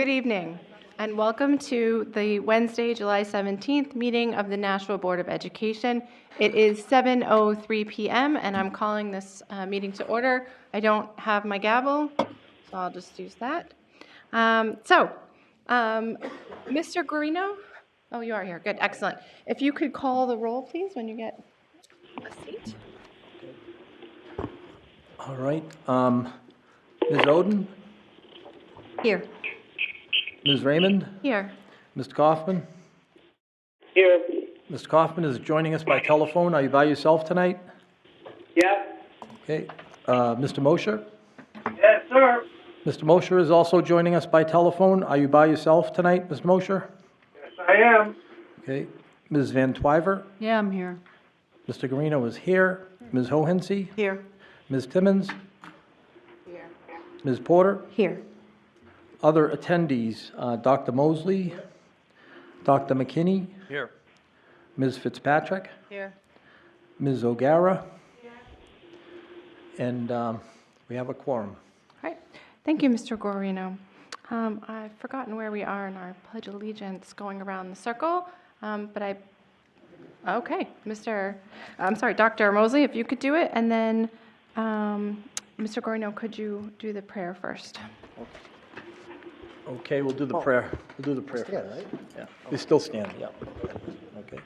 Good evening, and welcome to the Wednesday, July 17th meeting of the Nashua Board of Education. It is 7:03 p.m., and I'm calling this meeting to order. I don't have my gavel, so I'll just use that. Mr. Guarino? Oh, you are here. Good, excellent. If you could call the roll, please, when you get a seat. All right. Ms. Oden? Here. Ms. Raymond? Here. Mr. Kaufman? Here. Mr. Kaufman is joining us by telephone. Are you by yourself tonight? Yeah. Okay. Mr. Mosher? Yes, sir. Mr. Mosher is also joining us by telephone. Are you by yourself tonight, Mr. Mosher? Yes, I am. Okay. Ms. Van Twyver? Yeah, I'm here. Mr. Guarino is here. Ms. Hohensee? Here. Ms. Timmons? Here. Ms. Porter? Here. Other attendees, Dr. Mosley, Dr. McKinney, Here. Ms. Fitzpatrick, Here. Ms. O'Gara, and we have a quorum. All right. Thank you, Mr. Guarino. I've forgotten where we are in our Pledge of Allegiance going around the circle, okay, Dr. Mosley, if you could do it, and then Mr. Guarino, could you do the prayer first? Okay, we'll do the prayer. We'll do the prayer. Stand, right? Yeah, we still stand, yeah. Okay.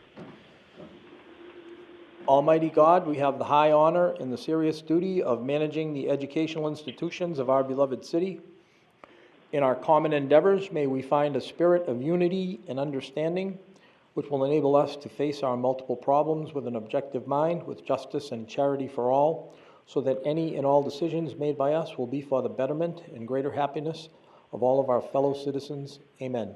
Almighty God, we have the high honor and the serious duty of managing the educational institutions of our beloved city. In our common endeavors, may we find a spirit of unity and understanding, which will enable us to face our multiple problems with an objective mind, with justice and charity for all, so that any and all decisions made by us will be for the betterment and greater happiness of all of our fellow citizens. Amen.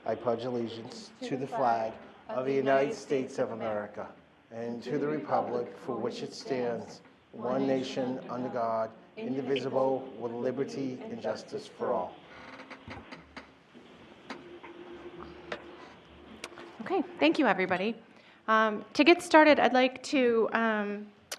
I pledge allegiance to the flag of the United States of America and to the republic for which it stands, one nation under God, indivisible, with liberty and justice for all. Okay, thank you, everybody. To get started, I'd like to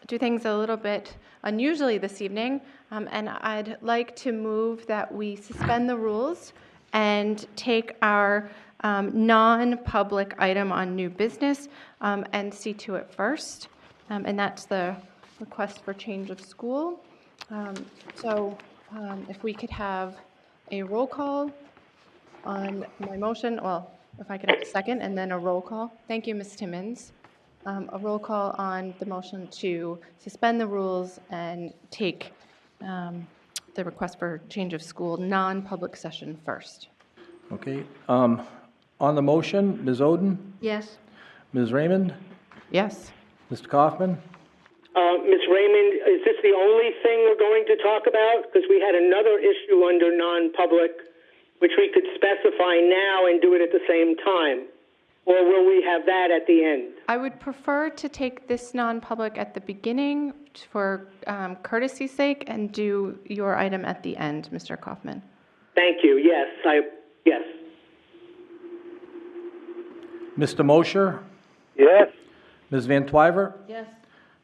do things a little bit unusually this evening, and I'd like to move that we suspend the rules and take our non-public item on new business and see to it first, and that's the request for change of school. If we could have a roll call on my motion, well, if I could have a second, and then a roll call. Thank you, Ms. Timmons. A roll call on the motion to suspend the rules and take the request for change of school non-public session first. Okay. On the motion, Ms. Oden, Yes. Ms. Raymond, Yes. Mr. Kaufman, Ms. Raymond, is this the only thing we're going to talk about? Because we had another issue under non-public, which we could specify now and do it at the same time. Or will we have that at the end? I would prefer to take this non-public at the beginning for courtesy's sake and do your item at the end, Mr. Kaufman. Thank you. Yes. Yes. Mr. Mosher, Yes. Ms. Van Twyver, Yes.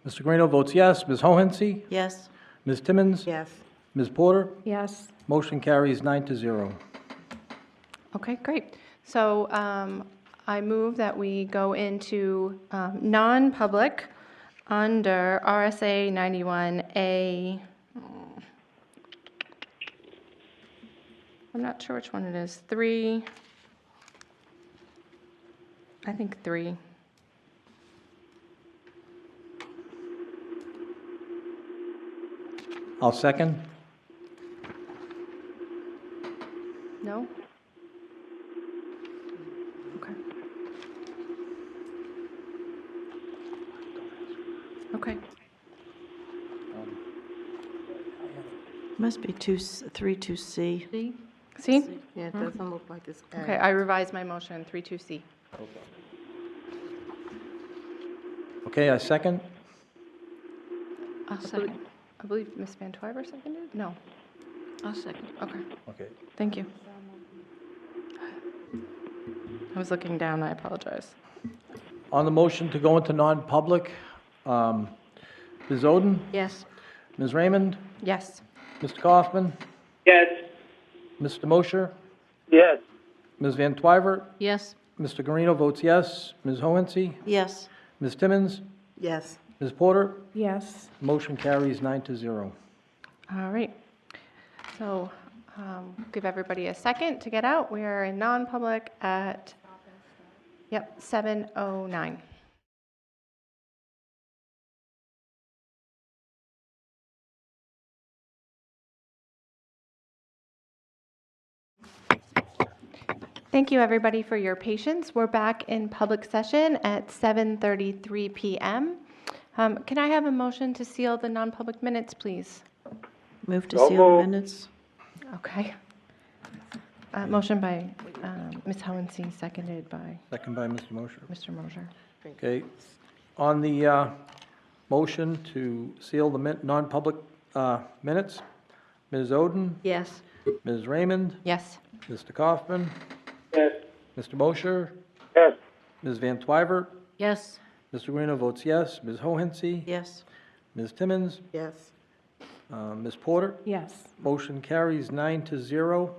Mr. Guarino votes yes. Ms. Hohensee, Yes. Ms. Timmons, Yes. Ms. Porter, Yes. motion carries 9-0. Okay, great. So I move that we go into non-public under RSA 91A. I'm not sure which one it is. 3. I think 3. I'll second. No? Okay. Okay. Must be 3-2C. See? Yeah, it doesn't look like it's. Okay, I revised my motion, 3-2C. Okay, I second. I'll second. I believe Ms. Van Twyver seconded? No. I'll second. Okay, Okay. thank you. I was looking down, I apologize. On the motion to go into non-public, Ms. Oden, Yes. Ms. Raymond, Yes. Mr. Kaufman, Yes. Mr. Mosher? Yes. Ms. Van Twyver? Yes. Mr. Guarino votes yes. Ms. Hohensie? Yes. Ms. Timmons? Yes. Ms. Porter? Yes. Motion carries 9-0. All right. So give everybody a second to get out. We are in non-public at, 7:09. Thank you, everybody, for your patience. We're back in public session at 7:33 p.m. Can I have a motion to seal the non-public minutes, please? Move to So seal the moved. minutes. Okay. Motion by Ms. Hohensie, seconded by Second by Mr. Mosher. Mr. Mosher. Okay. On the motion to seal the non-public minutes, Ms. Oden, Yes. Ms. Raymond, Yes. Mr. Kaufman, Yes. Mr. Mosher, Yes. Ms. Van Twyver, Yes. Mr. Guarino votes yes. Ms. Hohensie, Yes. Ms. Timmons, Yes. Ms. Porter. Yes. Motion carries 9-0.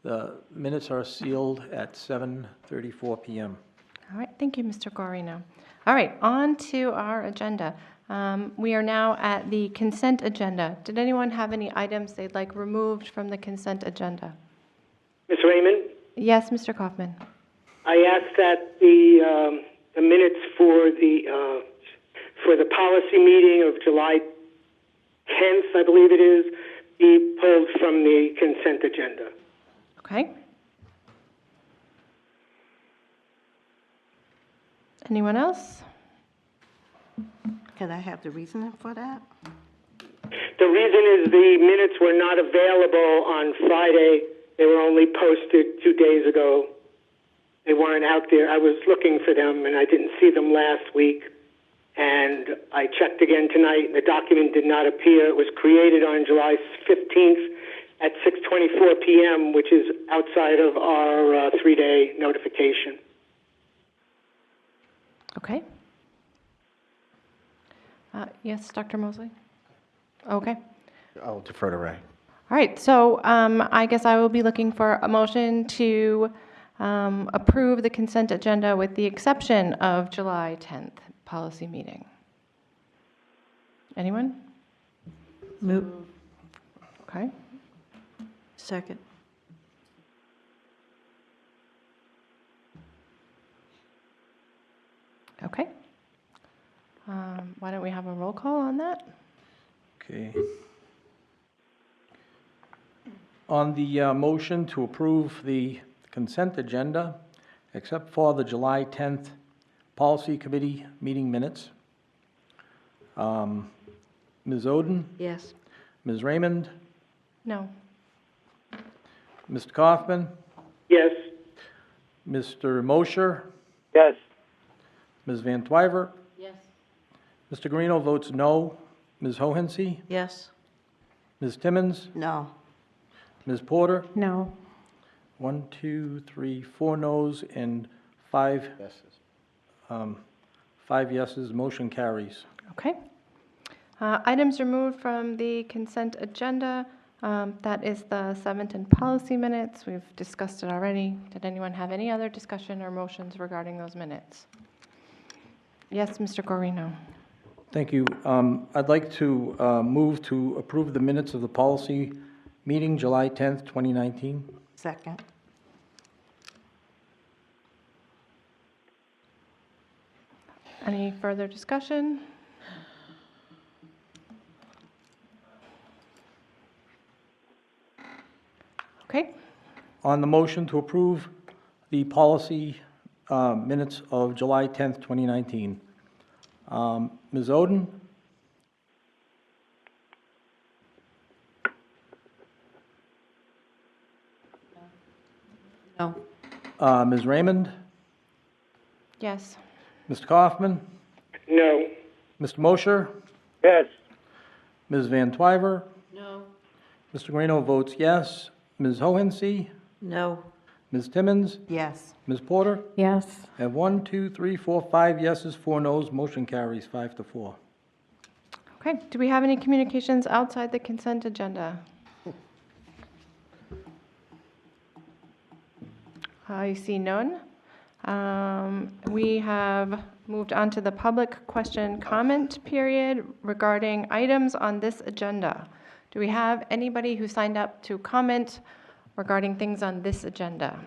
The minutes are sealed at 7:34 p.m. All right, thank you, Mr. Guarino. All right, on to our agenda. We are now at the consent agenda. Did anyone have any items they'd like removed from the consent agenda? Ms. Raymond, Yes, Mr. Kaufman. I asked that the minutes for the policy meeting of July 10th, I believe it is, be pulled from the consent agenda. Okay. Anyone else? Can I have the reason for that? The reason is the minutes were not available on Friday. They were only posted 2 days ago. They weren't out there. I was looking for them, and I didn't see them last week. And I checked again tonight, and the document did not appear. It was created on July 15th at 6:24 p.m., which is outside of our 3-day notification. Okay. Yes, Dr. Mosley? Okay. I'll defer to Ray. All right, so I guess I will be looking for a motion to approve the consent agenda with the exception of July 10th policy meeting. Anyone? Move. Okay. Second. Okay. Why don't we have a roll call on that? Okay. On the motion to approve the consent agenda, except for the July 10th Policy Committee meeting minutes, Ms. Oden, Yes. Ms. Raymond, No. Mr. Kaufman, Yes. Mr. Mosher, Yes. Ms. Van Twyver, Yes. Mr. Guarino votes no. Ms. Hohensie, Yes. Ms. Timmons, No. Ms. Porter, No. 1, 2, 3, 4 noes and 5 yeses. Motion carries. Okay. Items removed from the consent agenda. That is the 7th policy minutes. We've discussed it already. Did anyone have any other discussion or motions regarding those minutes? Yes, Mr. Guarino. Thank you. I'd like to move to approve the minutes of the policy meeting, July 10th, 2019. Second. Any further discussion? Okay. On the motion to approve the policy minutes of July 10th, 2019. Ms. Oden, No. Ms. Raymond, Yes. Mr. Kaufman, No. Mr. Mosher, Yes. Ms. Van Twyver, No. Mr. Guarino votes yes. Ms. Hohensie, No. Ms. Timmons, Yes. Ms. Porter. Yes. I have 1, 2, 3, 4, 5 yeses, 4 noes. Motion carries 5-4. Okay. Do we have any communications outside the consent agenda? I see none. We have moved on to the public question comment period regarding items on this agenda. Do we have anybody who signed up to comment regarding things on this agenda?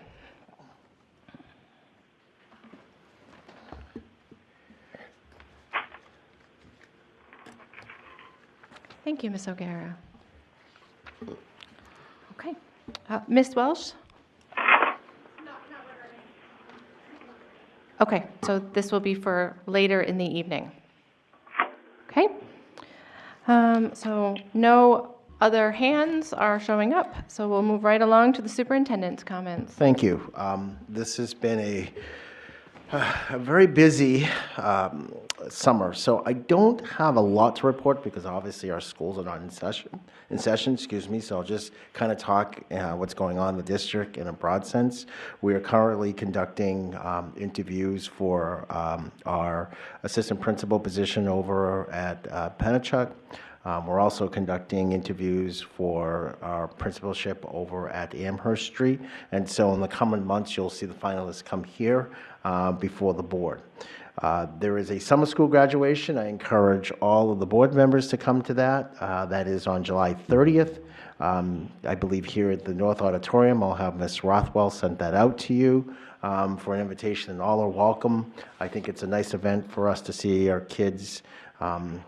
Thank you, Ms. O'Gara. Okay. Ms. Welsh? Okay, so this will be for later in the evening. Okay. So no other hands are showing up, so we'll move right along to the superintendent's comments. Thank you. This has been a very busy summer, so I don't have a lot to report because obviously our schools are not in session, so I'll just kind of talk what's going on in the district in a broad sense. We are currently conducting interviews for our assistant principal position over at Pennachuck. We're also conducting interviews for our principalship over at Amherst Street, and so in the coming months, you'll see the finalists come here before the board. There is a summer school graduation. I encourage all of the board members to come to that. That is on July 30th. I believe here at the North Auditorium. I'll have Ms. Rothwell send that out to you for an invitation, and all are welcome. I think it's a nice event for us to see our kids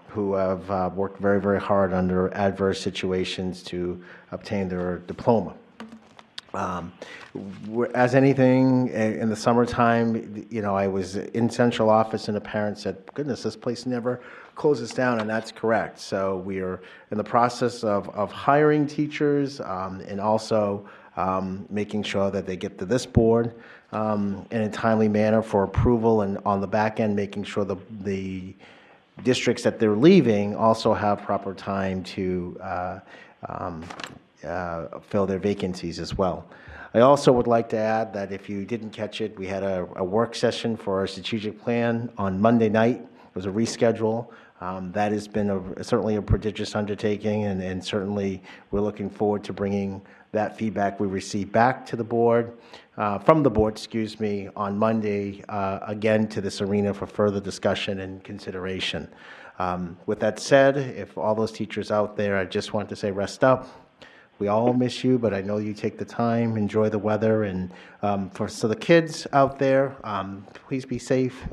who have worked very, very hard under adverse situations to obtain their diploma. As anything in the summertime, I was in central office and a parent said, goodness, this place never closes down, and that's correct. So we are in the process of hiring teachers and also making sure that they get to this board in a timely manner for approval, and on the back end, making sure the districts that they're leaving also have proper time to fill their vacancies as well. I also would like to add that if you didn't catch it, we had a work session for our strategic plan on Monday night. It was a reschedule. That has been certainly a prodigious undertaking, and certainly we're looking forward to bringing that feedback we received back to the board, from the board, on Monday, again to this arena for further discussion and consideration. With that said, if all those teachers out there, I just want to say rest up. We all miss you, but I know you take the time, enjoy the weather, and so the kids out there, please be safe.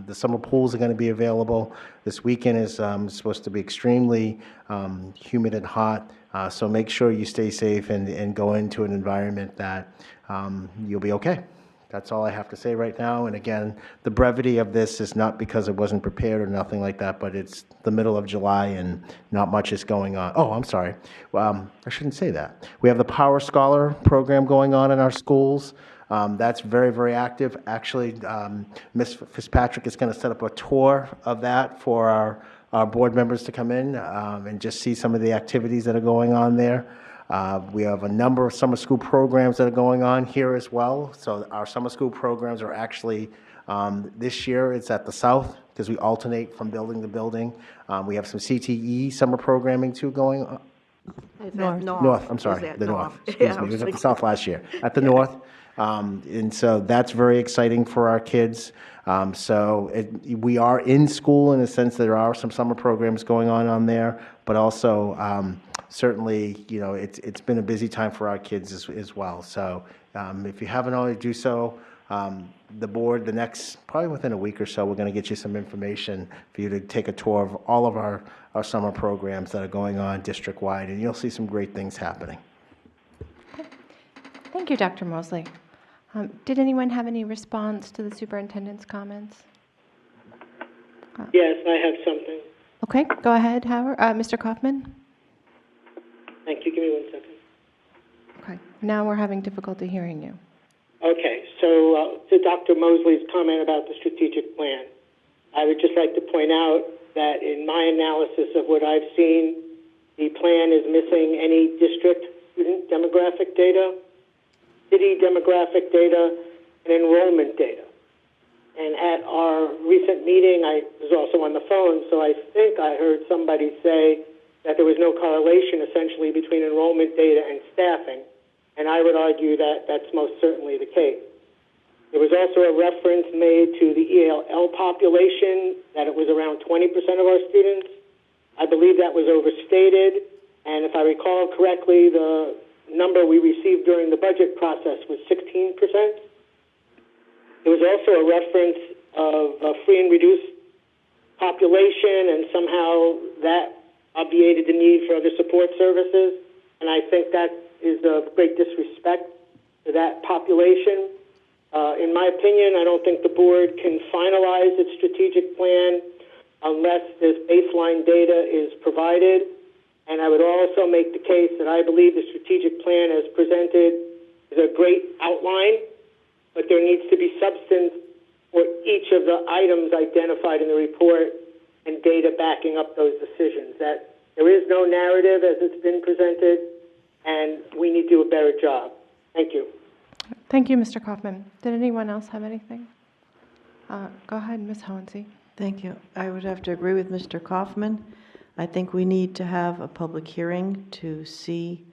The summer pools are going to be available. This weekend is supposed to be extremely humid and hot, so make sure you stay safe and go into an environment that you'll be okay. That's all I have to say right now. And again, the brevity of this is not because it wasn't prepared or nothing like that, but it's the middle of July and not much is going on. Oh, I'm sorry. I shouldn't say that. We have the Power Scholar program going on in our schools. That's very, very active. Actually, Ms. Fitzpatrick is going to set up a tour of that for our board members to come in and just see some of the activities that are going on there. We have a number of summer school programs that are going on here as well. So our summer school programs are actually, this year it's at the South because we alternate from building to building. We have some CTE summer programming too going on. North, I'm sorry, the North. Excuse me, it was at the South last year, at the North. And so that's very exciting for our kids. We are in school in the sense that there are some summer programs going on there, but also certainly, it's been a busy time for our kids as well. So if you haven't already do so, the board, probably within a week or so, we're going to get you some information for you to take a tour of all of our summer programs that are going on district-wide, and you'll see some great things happening. Thank you, Dr. Mosley. Did anyone have any response to the superintendent's comments? Yes, I have something. Okay, go ahead, Howard. Mr. Kaufman? Thank you. Give me 1 second. Okay, now we're having difficulty hearing you. Okay, so to Dr. Mosley's comment about the strategic plan, I would just like to point out that in my analysis of what I've seen, the plan is missing any district student demographic data, city demographic data, and enrollment data. And at our recent meeting, I was also on the phone, so I think I heard somebody say that there was no correlation essentially between enrollment data and staffing, and I would argue that that's most certainly the case. There was also a reference made to the ELL population, that it was around 20% of our students. I believe that was overstated, and if I recall correctly, the number we received during the budget process was 16%. There was also a reference of a free and reduced population, and somehow that obviated the need for other support services, and I think that is of great disrespect to that population. In my opinion, I don't think the board can finalize its strategic plan unless this baseline data is provided. And I would also make the case that I believe the strategic plan as presented is a great outline, but there needs to be substance for each of the items identified in the report and data backing up those decisions. That there is no narrative as it's been presented, and we need to do a better job. Thank you. Thank you, Mr. Kaufman. Did anyone else have anything? Go ahead, Ms. Hohensee. Thank you. I would have to agree with Mr. Kaufman. I think we need to have a public hearing to see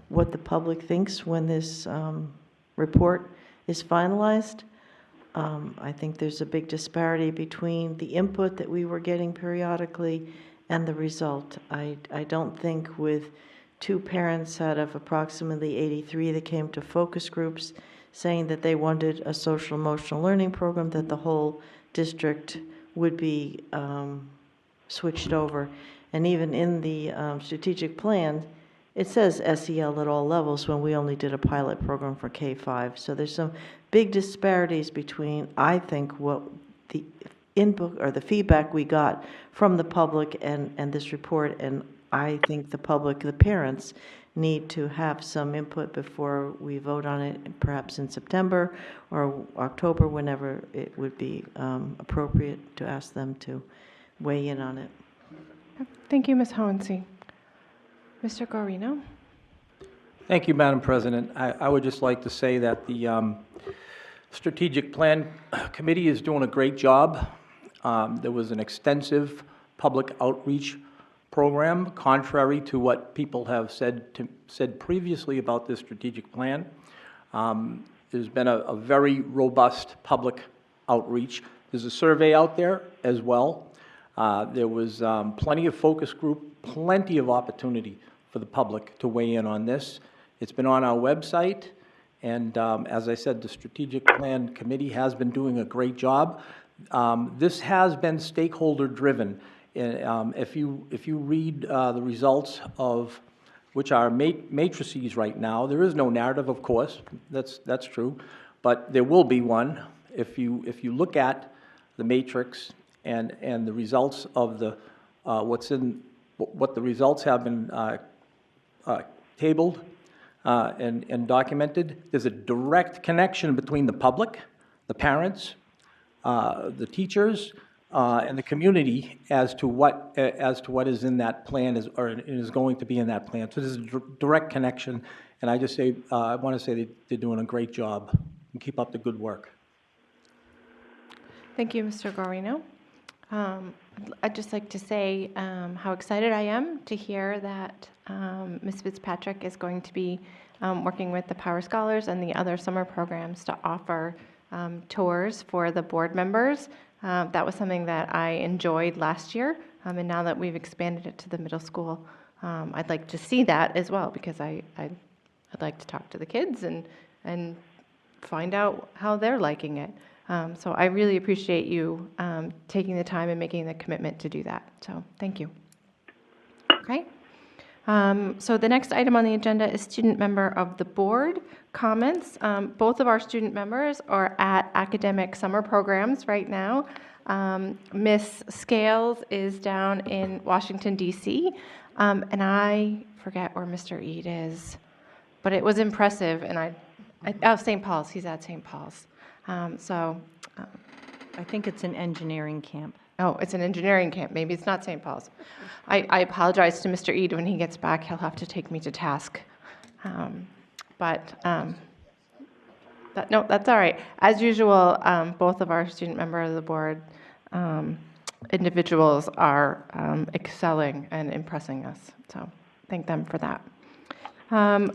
what the public thinks when this report is finalized. I think there's a big disparity between the input that we were getting periodically and the result. I don't think with 2 parents out of approximately 83 that came to focus groups saying that they wanted a social emotional learning program, that the whole district would be switched over. And even in the strategic plan, it says SEL at all levels when we only did a pilot program for K-5. So there's some big disparities between, I think, what the input or the feedback we got from the public and this report. And I think the public, the parents, need to have some input before we vote on it, perhaps in September or October, whenever it would be appropriate to ask them to weigh in on it. Thank you, Ms. Hohensee. Mr. Guarino? Thank you, Madam President. I would just like to say that the Strategic Plan Committee is doing a great job. There was an extensive public outreach program, contrary to what people have said previously about this strategic plan. There's been a very robust public outreach. There's a survey out there as well. There was plenty of focus group, plenty of opportunity for the public to weigh in on this. It's been on our website, and as I said, the Strategic Plan Committee has been doing a great job. This has been stakeholder-driven. If you read the results of which are matrices right now, there is no narrative, of course. That's true, but there will be one. If you look at the matrix and the results of the what the results have been tabled and documented, there's a direct connection between the public, the parents, the teachers, and the community as to what is in that plan is going to be in that plan. So there's a direct connection, and I just say I want to say they're doing a great job, and keep up the good work. Thank you, Mr. Guarino. I'd just like to say how excited I am to hear that Ms. Fitzpatrick is going to be working with the Power Scholars and the other summer programs to offer tours for the board members. That was something that I enjoyed last year, and now that we've expanded it to the middle school, I'd like to see that as well, because I'd like to talk to the kids and find out how they're liking it. So I really appreciate you taking the time and making the commitment to do that. So thank you. Okay. So the next item on the agenda is student member of the board comments. Both of our student members are at academic summer programs right now. Miss Scales is down in Washington, D.C., and I forget where Mr. Eade is, but it was impressive, and St. Paul's, he's at St. Paul's. I think it's an engineering camp. Oh, it's an engineering camp. Maybe it's not St. Paul's. I apologize to Mr. Eade. When he gets back, he'll have to take me to task. No, that's all right. As usual, both of our student member of the board individuals are excelling and impressing us. So thank them for that.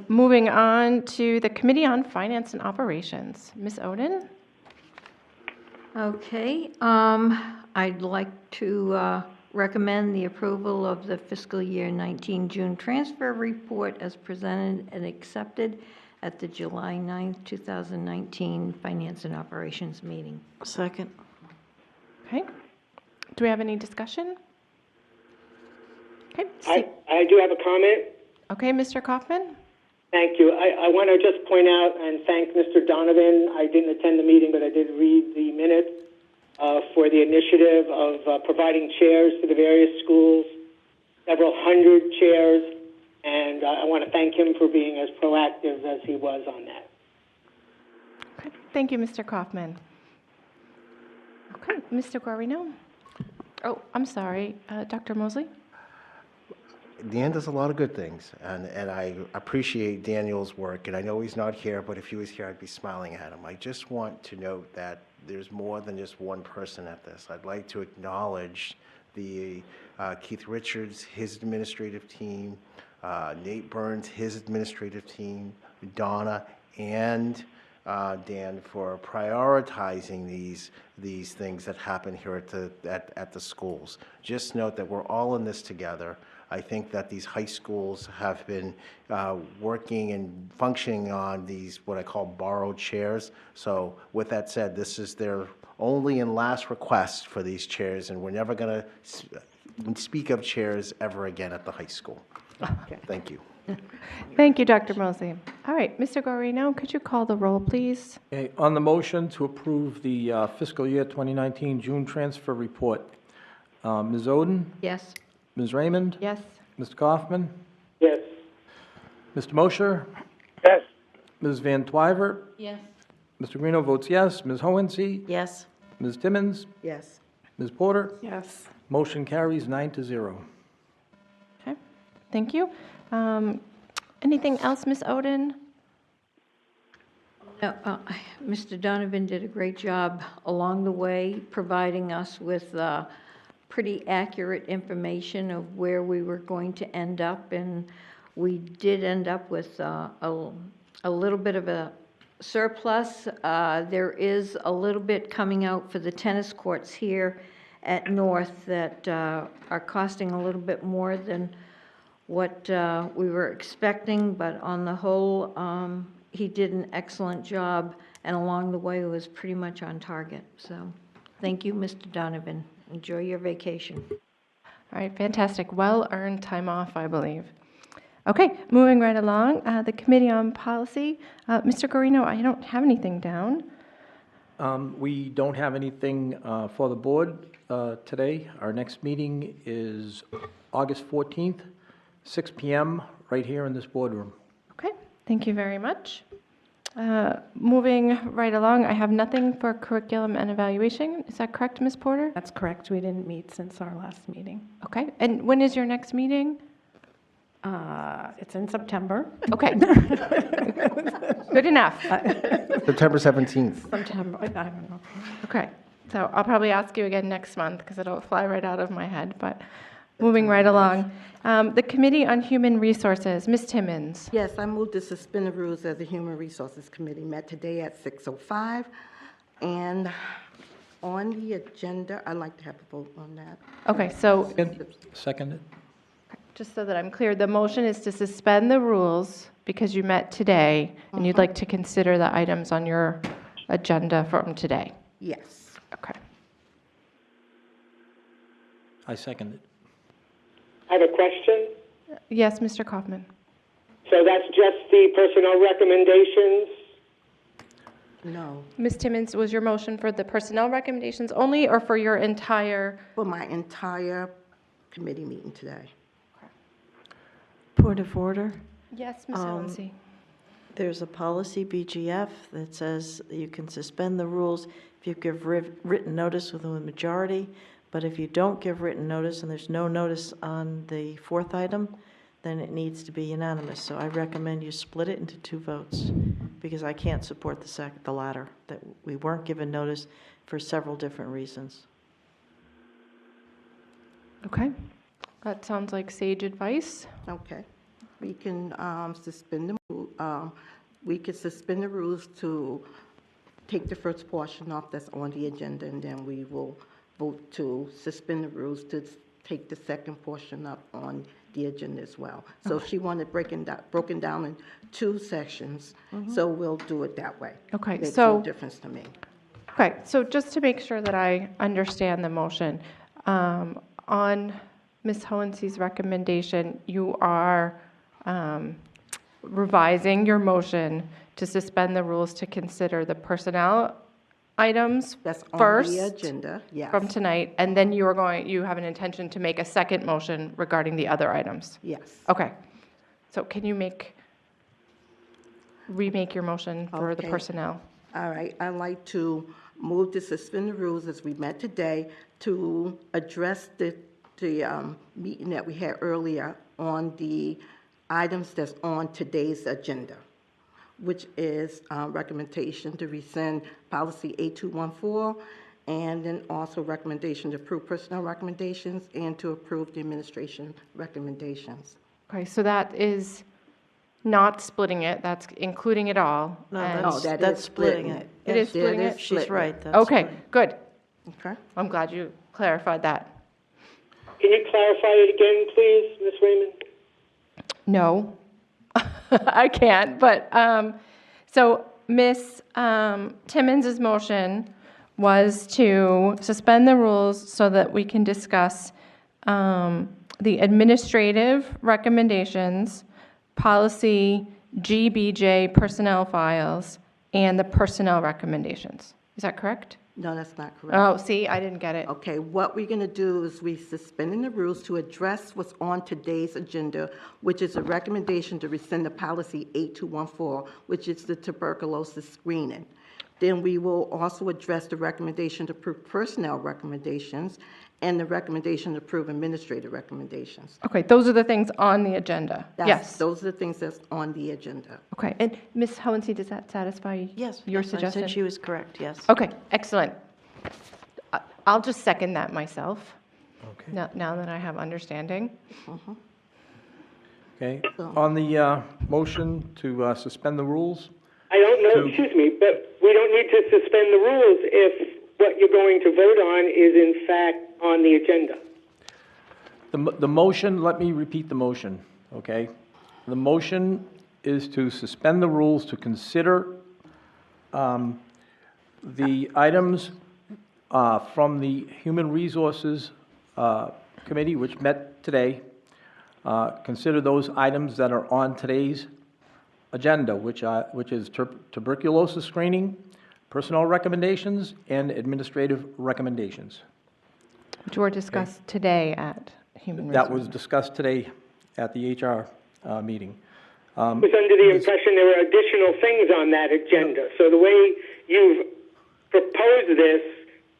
Moving on to the Committee on Finance and Operations. Ms. Oden? Okay, I'd like to recommend the approval of the fiscal year 19 June transfer report as presented and accepted at the July 9th, 2019 Finance and Operations meeting. Second. Okay. Do we have any discussion? Okay. I do have a comment. Okay, Mr. Kaufman? Thank you. I want to just point out and thank Mr. Donovan. I didn't attend the meeting, but I did read the minutes for the initiative of providing chairs to the various schools, several hundred chairs, and I want to thank him for being as proactive as he was on that. Okay. Thank you, Mr. Kaufman. Okay, Mr. Guarino? Oh, I'm sorry, Dr. Mosley? Dan does a lot of good things, and I appreciate Daniel's work, and I know he's not here, but if he was here, I'd be smiling at him. I just want to note that there's more than just one person at this. I'd like to acknowledge the Keith Richards, his administrative team, Nate Burns, his administrative team, Donna, and Dan, for prioritizing these things that happen here at the schools. Just note that we're all in this together. I think that these high schools have been working and functioning on these, what I call borrowed chairs. So with that said, this is their only and last request for these chairs, and we're never going to speak of chairs ever again at the high school. Thank you. Thank you, Dr. Mosley. All right, Mr. Guarino, could you call the roll, please? Okay, on the motion to approve the fiscal year 2019 June transfer report, Ms. Oden, Yes? Ms. Raymond, Yes. Mr. Kaufman, Yes. Mr. Mosher, Yes. Ms. Van Twyver, Yes. Mr. Greeno votes yes, Ms. Hohensee, Yes. Ms. Timmons, Yes. Ms. Porter, Yes. motion carries 9-0. Okay, thank you. Anything else, Ms. Oden? No, Mr. Donovan did a great job along the way, providing us with pretty accurate information of where we were going to end up, and we did end up with a little bit of a surplus. There is a little bit coming out for the tennis courts here at North that are costing a little bit more than what we were expecting, but on the whole, he did an excellent job, and along the way was pretty much on target. So thank you, Mr. Donovan. Enjoy your vacation. All right, fantastic. Well-earned time off, I believe. Okay, moving right along, the Committee on Policy. Mr. Guarino, I don't have anything down. We don't have anything for the board today. Our next meeting is August 14th, 6 p.m., right here in this boardroom. Okay, thank you very much. Moving right along, I have nothing for curriculum and evaluation. Is that correct, Ms. Porter? That's correct. We didn't meet since our last meeting. Okay, and when is your next meeting? It's in September. Okay. Good enough. September 17th. September, I don't know. Okay, so I'll probably ask you again next month because it'll fly right out of my head, but moving right along. The Committee on Human Resources, Ms. Timmons. Yes, I moved to suspend the rules as the Human Resources Committee met today at 6:05. And on the agenda, I'd like to have a vote on that. Okay, so Seconded. just so that I'm clear, the motion is to suspend the rules because you met today and you'd like to consider the items on your agenda from today. Yes. Okay. I seconded. I have a question. Yes, Mr. Kaufman. So that's just the personnel recommendations? No, Ms. Timmons, was your motion for the personnel recommendations only or for your entire? for my entire committee meeting today. Point of order. Yes, Ms. Hohensee. There's a policy, BGF, that says that you can suspend the rules if you give written notice with a majority, but if you don't give written notice and there's no notice on the fourth item, then it needs to be unanimous. So I recommend you split it into 2 votes, because I can't support the latter, that we weren't given notice for several different reasons. Okay. That sounds like sage advice. Okay. We can suspend the rules to take the first portion off that's on the agenda, and then we will vote to suspend the rules to take the second portion up on the agenda as well. So she wanted broken down in 2 sections, so we'll do it that way. Okay, Makes so- no difference to me. Okay, so just to make sure that I understand the motion, on Ms. Hohensy's recommendation, you are revising your motion to suspend the rules to consider the personnel items That's on first the agenda, yes. from tonight, and then you have an intention to make a second motion regarding the other items. Yes. Okay, so can you remake your motion for the Okay. personnel? All right, I'd like to move to suspend the rules as we met today to address the meeting that we had earlier on the items that's on today's agenda, which is recommendation to rescind policy 8214, and then also recommendation to approve personnel recommendations and to approve the administration recommendations. Okay, so that is not splitting it, that's including it all. No, and- No, that that's is splitting it. It is That splitting it? She's splitting it. right. That's Okay, splitting. good. Okay. I'm glad you clarified that. Can you clarify it again, please, Ms. Raymond? No, I can't, but, so Ms. Timmons' motion was to suspend the rules so that we can discuss the administrative recommendations, policy GBJ personnel files, and the personnel recommendations. Is that correct? No, that's not correct. Oh, see, I didn't get it. Okay, what we're going to do is we suspending the rules to address what's on today's agenda, which is a recommendation to rescind the policy 8214, which is the tuberculosis screening. Then we will also address the recommendation to approve personnel recommendations and the recommendation to approve administrative recommendations. Okay, those are the things on the agenda. Yes. Those are the things that's on the agenda. Okay, and Ms. Hohensee, does that satisfy Yes. your yes, I suggestion? said she was correct, yes. Okay, excellent. I'll just second that myself, Okay. now that I have understanding. Okay, on the motion to suspend the rules, I don't know, excuse me, but we don't need to suspend the rules if what you're going to vote on is in fact on the agenda. the motion, let me repeat the motion, okay? The motion is to suspend the rules to consider the items from the Human Resources Committee, which met today. Consider those items that are on today's agenda, which is tuberculosis screening, personnel recommendations, and administrative recommendations. Which were discussed today at Human That Resources. was discussed today at the HR meeting. I was under the impression there were additional things on that agenda. So the way you've proposed this,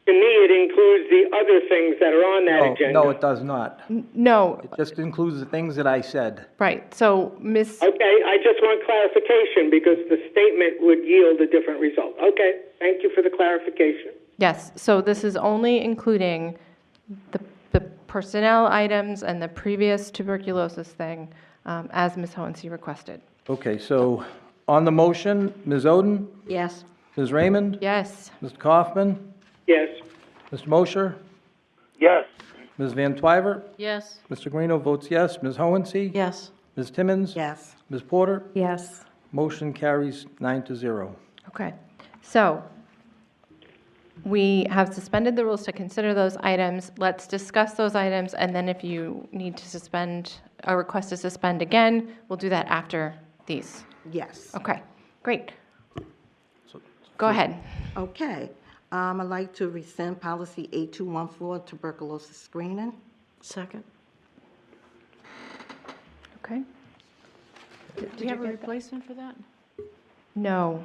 to me, it includes the other things that are on that agenda. No, it does not. No, It just includes the things that I said. right, so Ms., Okay, I just want clarification because the statement would yield a different result. Okay, thank you for the clarification. yes, so this is only including the personnel items and the previous tuberculosis thing, as Ms. Hohensee requested. Okay, so on the motion, Ms. Oden, Yes. Ms. Raymond, Yes, Mr. Kaufman, Yes. Mr. Mosher, Yes. Ms. Van Twyver, Yes. Mr. Guarino votes yes, Ms. Hohensee, Yes. Ms. Timmons, Yes. Ms. Porter, Yes. motion carries 9-0. okay. So we have suspended the rules to consider those items. Let's discuss those items, and then if you need to suspend, a request to suspend again, we'll do that after these. Yes. Okay, great. Go ahead. Okay. I'd like to rescind policy 8214, tuberculosis screening. Second. Okay. Do you have a replacement for that? No.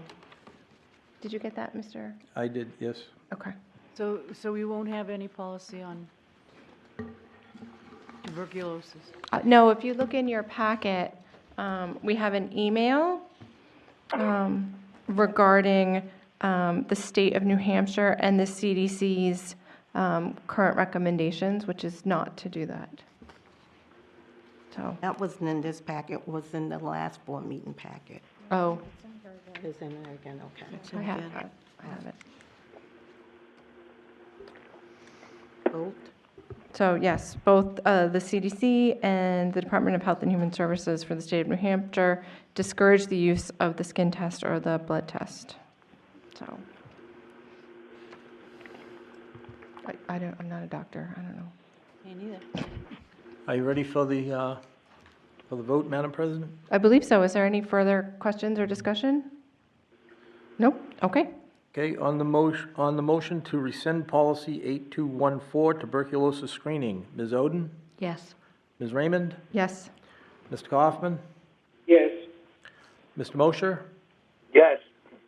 Did you get that, Mr.? I did, yes. Okay. So we won't have any policy on tuberculosis? No, if you look in your packet, we have an email regarding the state of New Hampshire and the CDC's current recommendations, which is not to do that. So, That wasn't in this packet, it was in the last board meeting packet. oh, It's in there again, okay. I have it. Vote. So yes, both the CDC and the Department of Health and Human Services for the state of New Hampshire discourage the use of the skin test or the blood test. So, I'm not a doctor, I don't know. Me neither. Are you ready for the vote, Madam President? I believe so. Is there any further questions or discussion? Nope, okay. Okay, on the motion to rescind policy 8214, tuberculosis screening, Ms. Oden, Yes. Ms. Raymond, Yes. Mr. Kaufman, Yes. Mr. Mosher, Yes.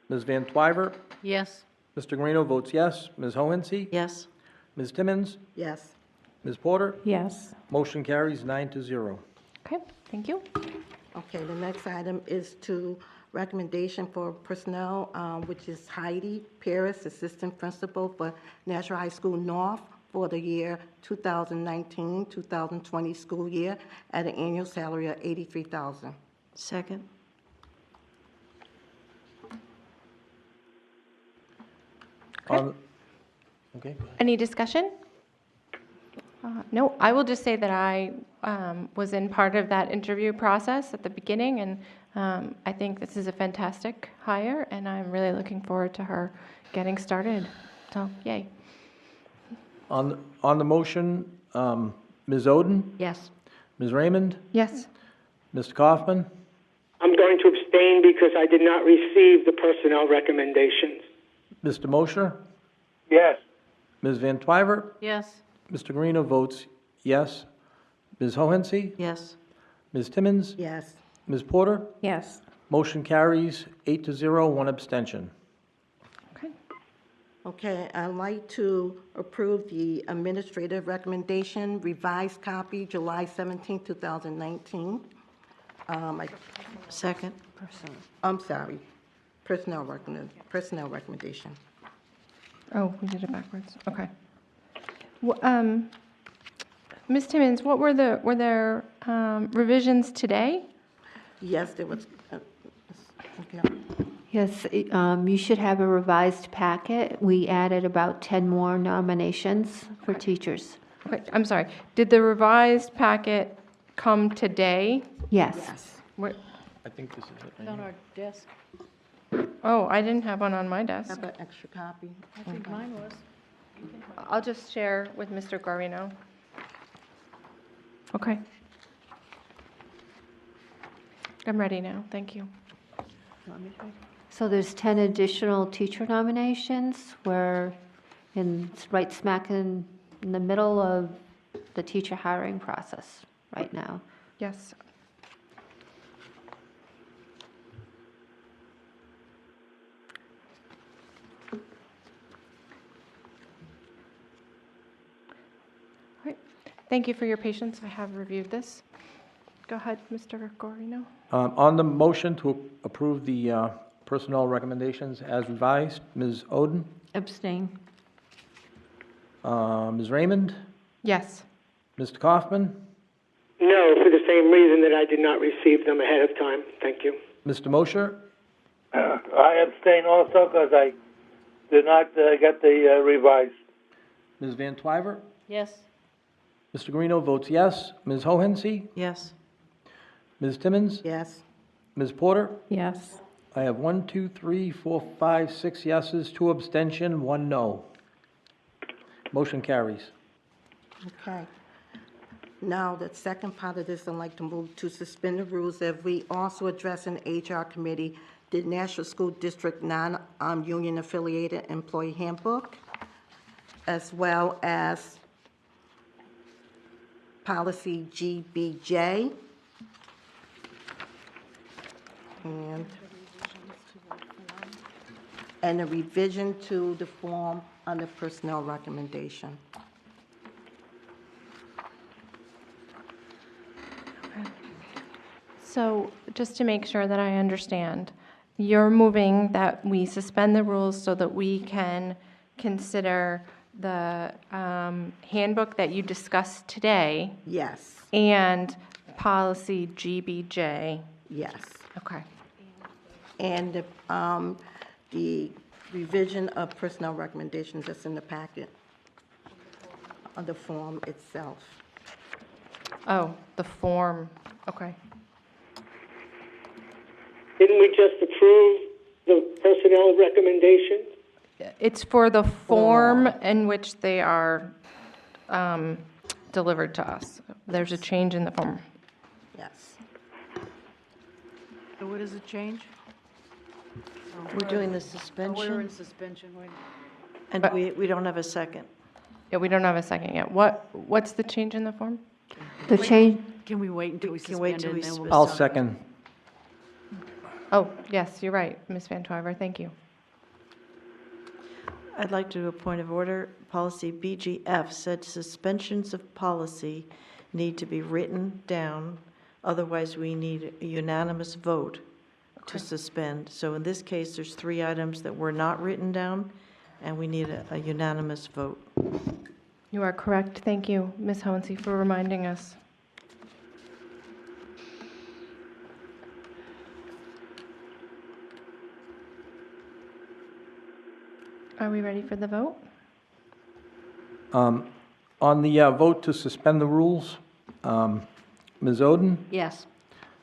Ms. Van Twyver, Yes. Mr. Guarino votes yes, Ms. Hohensie, Yes. Ms. Timmons, Yes. Ms. Porter, Yes. motion carries 9-0. Okay, thank you. Okay, the next item is to recommendation for personnel, which is Heidi Paris, Assistant Principal for Nashua High School North for the year 2019-2020 school year at an annual salary of $83,000. Second. Okay. Any discussion? No, I will just say that I was in part of that interview process at the beginning, and I think this is a fantastic hire, and I'm really looking forward to her getting started. So, yay. On the motion, Ms. Oden, Yes. Ms. Raymond, Yes. Mr. Kaufman, I'm going to abstain because I did not receive the personnel recommendations. Mr. Mosher, Yes. Ms. Van Twyver, Yes. Mr. Guarino votes yes, Ms. Hohensie, Yes. Ms. Timmons, Yes. Ms. Porter, Yes. motion carries 8-0, one abstention. Okay. Okay, I'd like to approve the administrative recommendation, revised copy, July 17, 2019. Second. I'm sorry, personnel recommendation. Oh, we did it backwards. Okay. Ms. Timmons, what were there revisions today? Yes, there was, okay. Yes, you should have a revised packet. We added about 10 more nominations for teachers. Okay, I'm sorry. Did the revised packet come today? Yes. Yes. Where- I think this is it. It's on our desk. Oh, I didn't have one on my desk. Have an extra copy? I think mine was. I'll just share with Mr. Guarino. Okay. I'm ready now, thank you. So there's 10 additional teacher nominations. We're right smack in the middle of the teacher hiring process right now. Yes. All right. Thank you for your patience. I have reviewed this. Go ahead, Mr. Guarino. On the motion to approve the personnel recommendations as revised, Ms. Oden, Abstain. Ms. Raymond, Yes. Mr. Kaufman, No, for the same reason that I did not receive them ahead of time. Thank you. Mr. Mosher, I abstain also because I did not get the revised. Ms. Van Twyver, Yes. Mr. Guarino votes yes, Ms. Hohensie, Yes. Ms. Timmons, Yes. Ms. Porter. Yes. I have 1, 2, 3, 4, 5, 6 yeses, 2 abstention, 1 no. Motion carries. Okay. Now, the second part of this, I'd like to move to suspend the rules as we also address in HR committee the Nashua School District non-union affiliated employee handbook, as well as policy GBJ. And a revision to the form under personnel recommendation. So just to make sure that I understand, you're moving that we suspend the rules so that we can consider the handbook that you discussed today Yes. and policy GBJ. Yes. Okay. And the revision of personnel recommendations that's in the packet of the form itself. Oh, the form, okay. Didn't we just approve the personnel recommendations? It's for the form in which they are delivered to us. There's a change in the form. Yes. So what does it change? We're doing the Oh, we're suspension, in suspension, wait. and we don't have a second. Yeah, we don't have a second yet. What's the change in the form? The change, Can we wait until we can wait suspend till it we and then we'll? suspend. I'll second. Oh, yes, you're right, Ms. Van Twyver, thank you. I'd like to do a point of order. Policy BGF said suspensions of policy need to be written down, otherwise we need a unanimous vote to suspend. So in this case, there's 3 items that were not written down, and we need a unanimous vote. You are correct, thank you, Ms. Hohensee, for reminding us. Are we ready for the vote? On the vote to suspend the rules, Ms. Oden, Yes.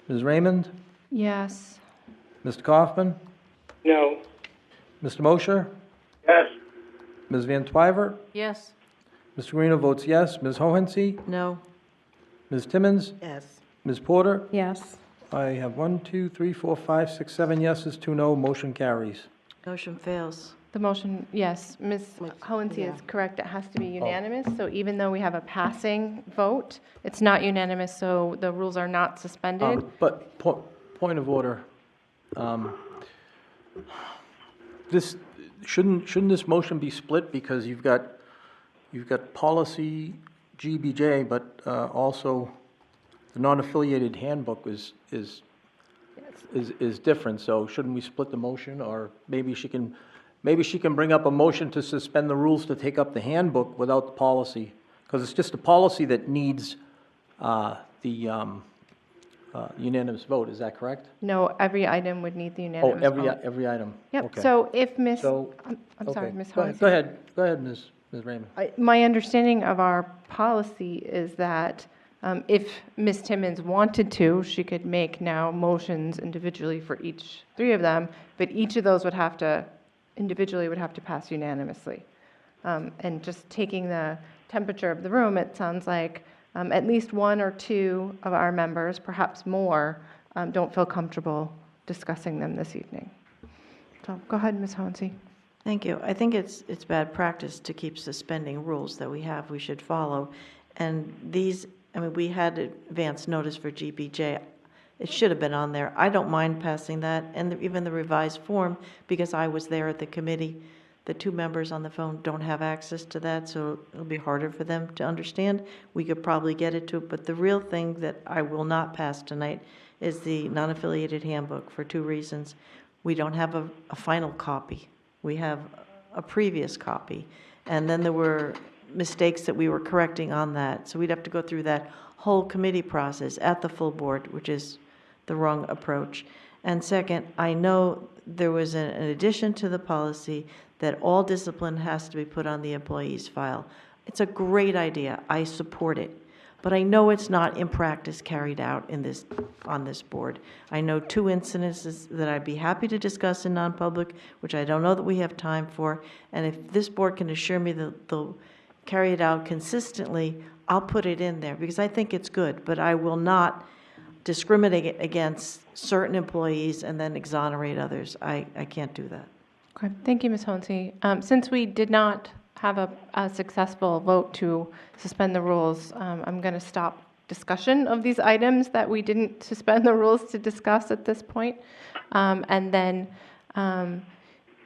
Ms. Raymond, Yes. Mr. Kaufman, No. Mr. Mosher, Yes. Ms. Van Twyver, Yes. Mr. Guarino votes yes, Ms. Hohensee, No? Ms. Timmons, Yes. Ms. Porter. Yes. I have 1, 2, 3, 4, 5, 6, 7 yeses, 2 no, motion carries. Motion fails. The motion, yes, Ms. Hohensee yeah. is correct, it has to be unanimous, so even though we have a passing vote, it's not unanimous, so the rules are not suspended. But, point of order, this, shouldn't this motion be split, because you've got policy GBJ, but also the non-affiliated handbook is different, so shouldn't we split the motion, or maybe she can bring up a motion to suspend the rules to take up the handbook without the policy, because it's just a policy that needs the unanimous vote, is that correct? No, every item would need the Oh, unanimous vote. every item? Yep, Okay. so if Ms., So- I'm sorry, Okay. Ms. Go Hohensee. ahead, Ms. Raymond. My understanding of our policy is that if Ms. Timmons wanted to, she could make now motions individually for each 3 of them, but each of those individually would have to pass unanimously. And just taking the temperature of the room, it sounds like at least 1 or 2 of our members, perhaps more, don't feel comfortable discussing them this evening. So go ahead, Ms. Hohensee. Thank you. I think it's bad practice to keep suspending rules that we have, we should follow. And these, I mean, we had advance notice for GBJ. It should have been on there. I don't mind passing that, and even the revised form, because I was there at the committee. The 2 members on the phone don't have access to that, so it'll be harder for them to understand. We could probably get it to it, but the real thing that I will not pass tonight is the non-affiliated handbook for 2 reasons. We don't have a final copy. We have a previous copy, and then there were mistakes that we were correcting on that. So we'd have to go through that whole committee process at the full board, which is the wrong approach. And second, I know there was an addition to the policy that all discipline has to be put on the employee's file. It's a great idea. I support it. But I know it's not in practice carried out on this board. I know 2 incidences that I'd be happy to discuss in non-public, which I don't know that we have time for. And if this board can assure me that they'll carry it out consistently, I'll put it in there, because I think it's good. But I will not discriminate against certain employees and then exonerate others. I can't do that. Okay, thank you, Ms. Hohensee. Since we did not have a successful vote to suspend the rules, I'm going to stop discussion of these items that we didn't suspend the rules to discuss at this point. And then,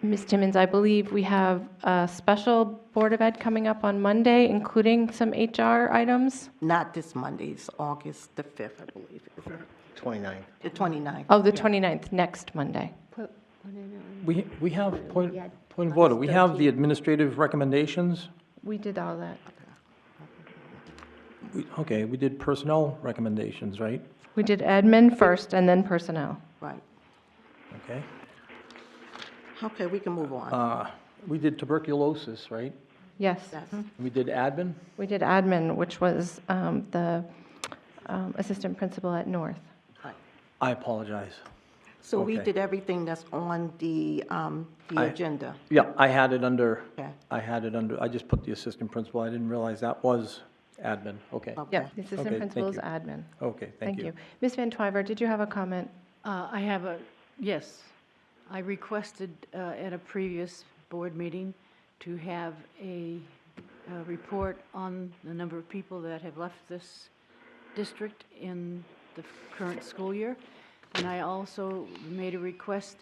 Ms. Timmons, I believe we have a special Board of Ed coming up on Monday, including some HR items. Not this Monday, it's August the 5th, I believe. 29. The 29th. Oh, the 29th, next Monday. We have, point of order, we have the administrative recommendations. We did all that. Okay, we did personnel recommendations, right? We did admin first and then personnel. Right. Okay. Okay, we can move on. We did tuberculosis, right? Yes. Yes. We did admin? We did admin, which was the assistant principal at North. Right. I apologize. So we Okay. did everything that's on the agenda. Yeah, I had it under, Okay. I just put the assistant principal. I didn't realize that was admin. Okay. Okay. Yep, the assistant Okay, principal is thank admin. Okay, thank you. Ms. Van Twyver, did you have a comment? I have yes. I requested at a previous board meeting to have a report on the number of people that have left this district in the current school year. And I also made a request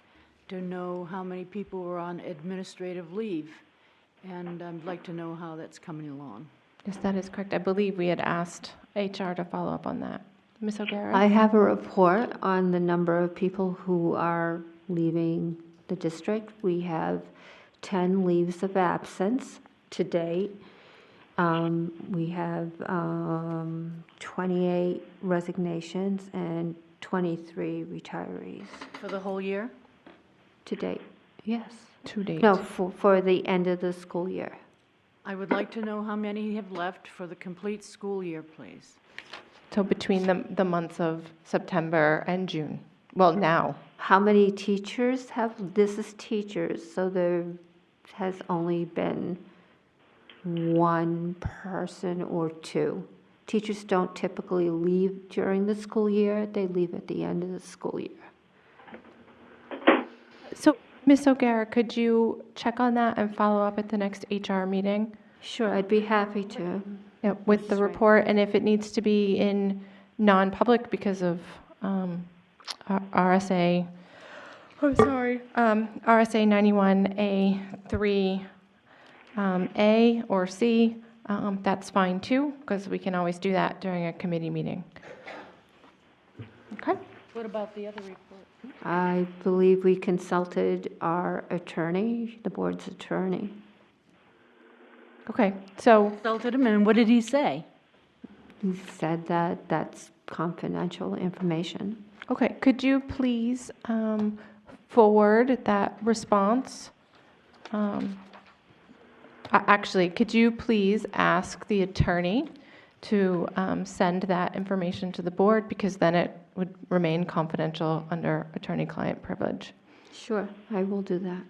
to know how many people were on administrative leave. And I'd like to know how that's coming along. Yes, that is correct. I believe we had asked HR to follow up on that. Ms. O'Gara? I have a report on the number of people who are leaving the district. We have 10 leaves of absence to date. We have 28 resignations and 23 retirees For the whole year? to date. Yes. To date. No, for the end of the school year. I would like to know how many have left for the complete school year, please. So between the months of September and June. Well, now. How many teachers have, this is teachers, so there has only been one person or two. Teachers don't typically leave during the school year, they leave at the end of the school year. So, Ms. O'Gara, could you check on that and follow up at the next HR meeting? Sure, I'd be happy to. Yeah, with the report, and if it needs to be in non-public because of RSA, RSA 91A3 A or C, that's fine too, because we can always do that during a committee meeting. Okay? What about the other report? I believe we consulted our attorney, the board's attorney. Okay, so, Consulted him, and what did he say? He said that that's confidential information. okay, could you please forward that response? Actually, could you please ask the attorney to send that information to the board, because then it would remain confidential under attorney-client privilege. Sure, I will do that.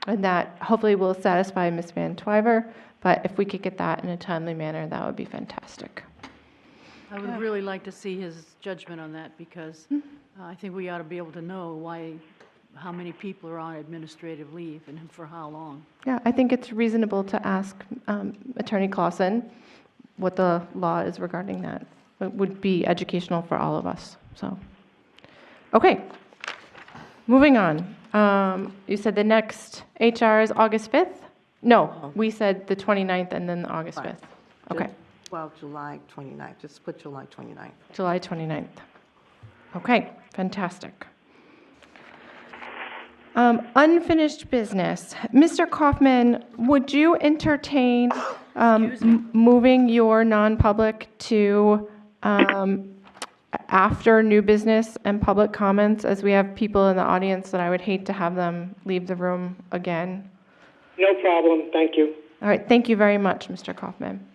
And that hopefully will satisfy Ms. Van Twyver, but if we could get that in a timely manner, that would be fantastic. I would really like to see his judgment on that, because I think we ought to be able to know how many people are on administrative leave and for how long. Yeah, I think it's reasonable to ask Attorney Clausen what the law is regarding that. It would be educational for all of us, so. Okay, moving on. You said the next HR is August 5th? No, we said the 29th and then August 5th. Okay, Well, July 29th, just put July 29th. July 29th. Okay, fantastic. Unfinished business. Mr. Kaufman, would you entertain moving your non-public to after new business and public comments, as we have people in the audience that I would hate to have them leave the room again? No problem, thank you. All right, thank you very much, Mr. Kaufman.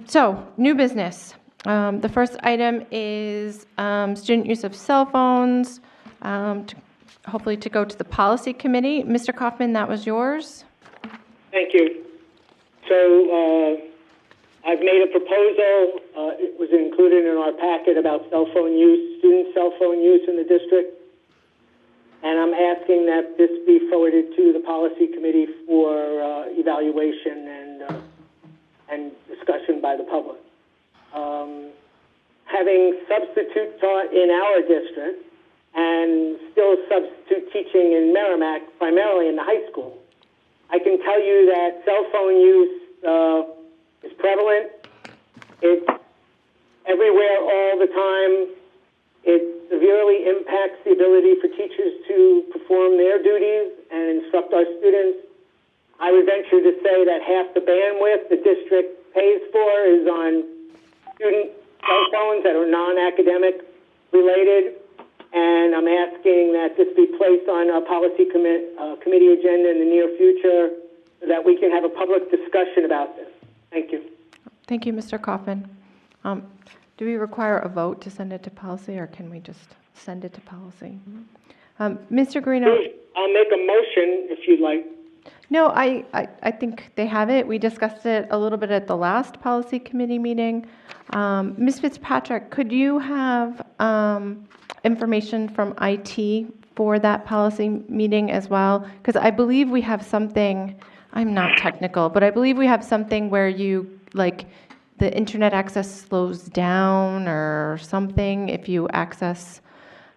So, new business. The first item is student use of cell phones, hopefully to go to the policy committee. Mr. Kaufman, that was yours? Thank you. So I've made a proposal, it was included in our packet about cell phone use, student cell phone use in the district. And I'm asking that this be forwarded to the policy committee for evaluation and discussion by the public. Having substitute taught in our district and still substitute teaching in Merrimack, primarily in the high school, I can tell you that cell phone use is prevalent. It's everywhere all the time. It severely impacts the ability for teachers to perform their duties and instruct our students. I would venture to say that half the bandwidth the district pays for is on student cell phones that are non-academic related. And I'm asking that this be placed on a policy committee agenda in the near future so that we can have a public discussion about this. Thank you. Thank you, Mr. Kaufman. Do we require a vote to send it to policy, or can we just send it to policy? Mr. Guarino? I'll make a motion if you'd like. No, I think they have it. We discussed it a little bit at the last policy committee meeting. Ms. Fitzpatrick, could you have information from IT for that policy meeting as well? Because I believe we have something, I'm not technical, but I believe we have something where you, like, the internet access slows down or something if you access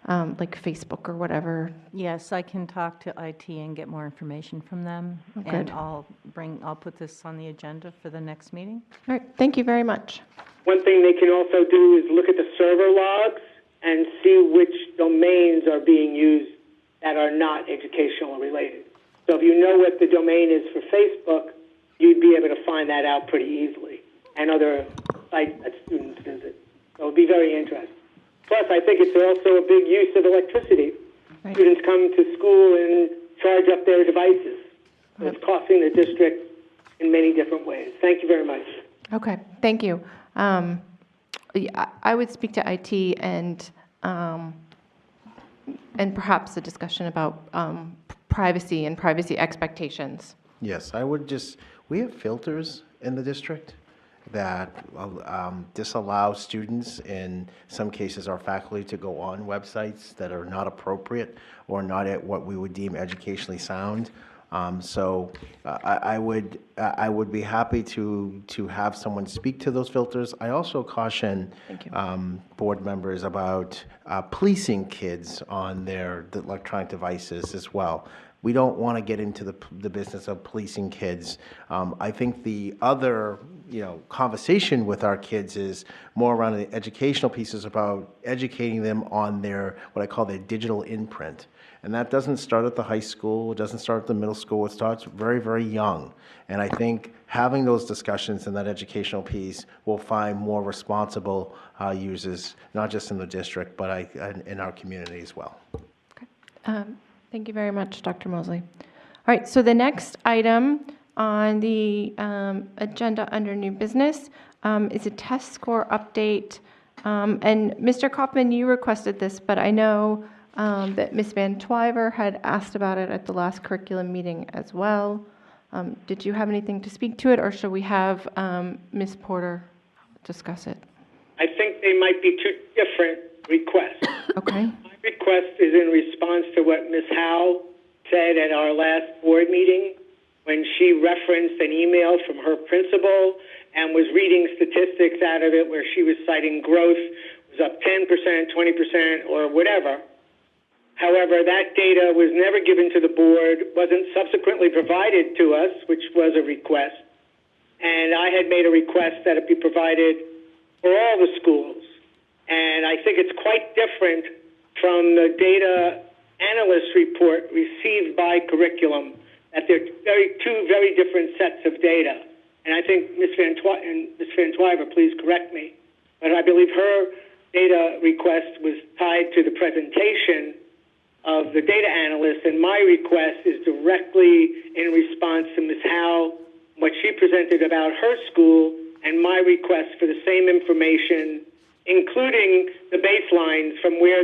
like Facebook or whatever. Yes, I can talk to IT and get more information from them. Oh, and good. I'll put this on the agenda for the next meeting. All right, thank you very much. One thing they can also do is look at the server logs and see which domains are being used that are not educational related. So if you know what the domain is for Facebook, you'd be able to find that out pretty easily, and other sites that students visit. So it would be very interesting. Plus, I think it's also a big use of electricity. Right. Students come to school and charge up their devices. So it's costing the district in many different ways. Thank you very much. Okay, thank you. Yeah, I would speak to IT and perhaps a discussion about privacy and privacy expectations. Yes, I would just, we have filters in the district that disallow students, in some cases our faculty, to go on websites that are not appropriate or not at what we would deem educationally sound. So I would be happy to have someone speak to those filters. I also caution board members about policing kids on their electronic devices as well. We don't want to get into the business of policing kids. I think the other conversation with our kids is more around the educational pieces about educating them on their, what I call their digital imprint. And that doesn't start at the high school, it doesn't start at the middle school, it starts very, very young. And I think having those discussions in that educational piece will find more responsible users, not just in the district, but in our community as well. Okay. Thank you very much, Dr. Mosley. All right, so the next item on the agenda under new business is a test score update. And Mr. Kaufman, you requested this, but I know that Ms. Van Twyver had asked about it at the last curriculum meeting as well. Did you have anything to speak to it, or should we have Ms. Porter discuss it? I think they might be two different requests. Okay. My request is in response to what Ms. Howe said at our last board meeting when she referenced an email from her principal and was reading statistics out of it where she was citing growth was up 10%, 20%, or whatever. However, that data was never given to the board, wasn't subsequently provided to us, which was a request. And I had made a request that it be provided for all the schools. And I think it's quite different from the data analyst report received by curriculum, that they're two very different sets of data. And I think Ms. Van Twyver, please correct me, but I believe her data request was tied to the presentation of the data analyst, and my request is directly in response to Ms. Howe, what she presented about her school, and my request for the same information, including the baselines from where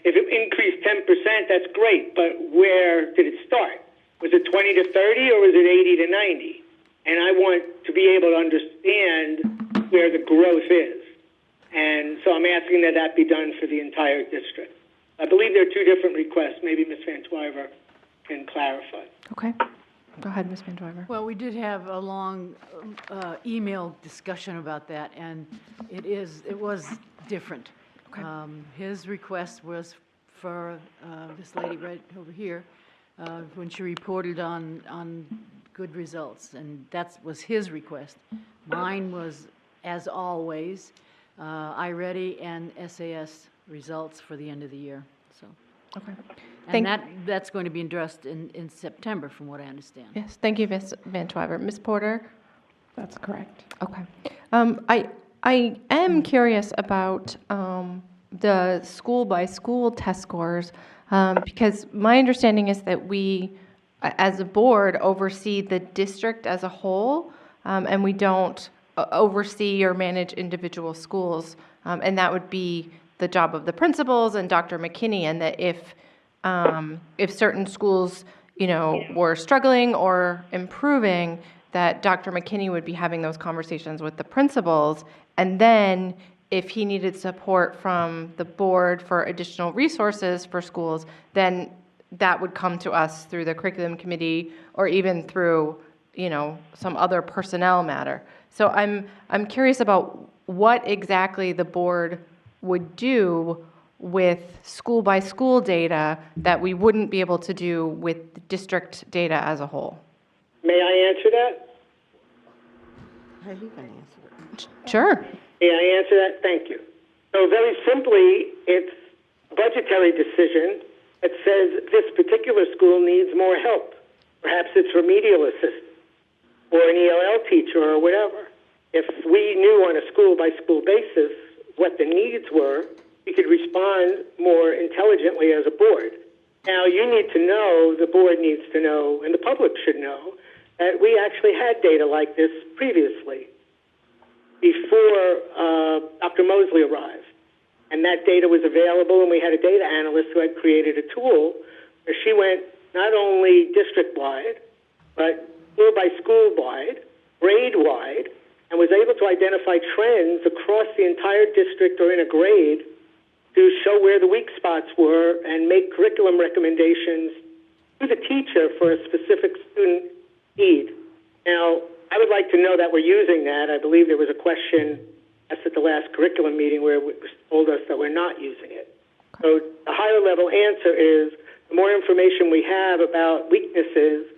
if it increased 10%, that's great, but where did it start? Was it 20 to 30 or was it 80 to 90? And I want to be able to understand where the growth is. And so I'm asking that that be done for the entire district. I believe there are two different requests. Maybe Ms. Van Twyver can clarify. Okay. Go ahead, Ms. Van Twyver. Well, we did have a long email discussion about that, and it was different. Okay. His request was for this lady right over here, when she reported on good results, and that was his request. Mine was, as always, iReady and SAS results for the end of the year. So Okay. And that's going to be addressed in September, from what I understand. Yes, thank you, Ms. Van Twyver. Ms. Porter? That's correct. Okay. I am curious about the school-by-school test scores, because my understanding is that we, as a board, oversee the district as a whole, and we don't oversee or manage individual schools, and that would be the job of the principals and Dr. McKinney, and that if certain schools, were struggling or improving, that Dr. McKinney would be having those conversations with the principals, and then if he needed support from the board for additional resources for schools, then that would come to us through the curriculum committee or even through, some other personnel matter. So I'm curious about what exactly the board would do with school-by-school data that we wouldn't be able to do with district data as a whole. May I answer that? Hey, he can answer it. Sure. May I answer that? Thank you. So very simply, it's a budgetary decision that says this particular school needs more help. Perhaps it's remedial assistant or an ELL teacher or whatever. If we knew on a school-by-school basis what the needs were, we could respond more intelligently as a board. Now, you need to know, the board needs to know, and the public should know, that we actually had data like this previously, before Dr. Mosley arrived. And that data was available, and we had a data analyst who had created a tool where she went not only district-wide, but school-by-school-wide, grade-wide, and was able to identify trends across the entire district or in a grade to show where the weak spots were and make curriculum recommendations to the teacher for a specific student need. Now, I would like to know that we're using that. I believe there was a question asked at the last curriculum meeting where it was told us that we're not using it. So the higher level answer is the more information we have about weaknesses,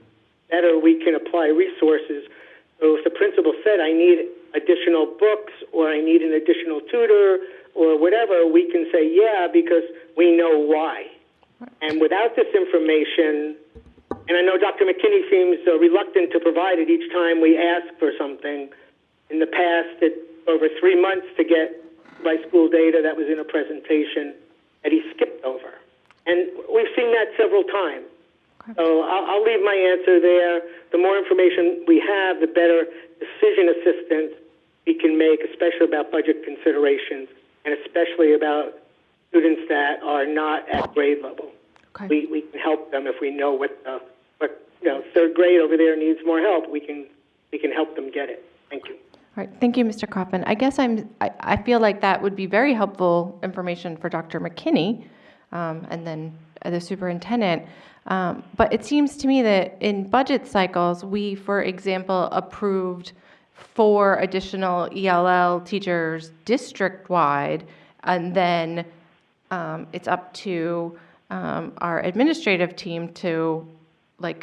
better we can apply resources. So if the principal said, I need additional books or I need an additional tutor or whatever, we can say, yeah, because we know why. And without this information, and I know Dr. McKinney seems reluctant to provide it each time we ask for something. In the past, it over 3 months to get by school data that was in a presentation that he skipped over. And we've seen that several times. Okay. So I'll leave my answer there. The more information we have, the better decision assistance we can make, especially about budget considerations and especially about students that are not at grade level. Okay. We can help them if we know what third grade over there needs more help. We can help them get it. Thank you. All right, thank you, Mr. Kaufman. I guess I feel like that would be very helpful information for Dr. McKinney and then the superintendent. But it seems to me that in budget cycles, we, for example, approved 4 additional ELL teachers district-wide, and then it's up to our administrative team to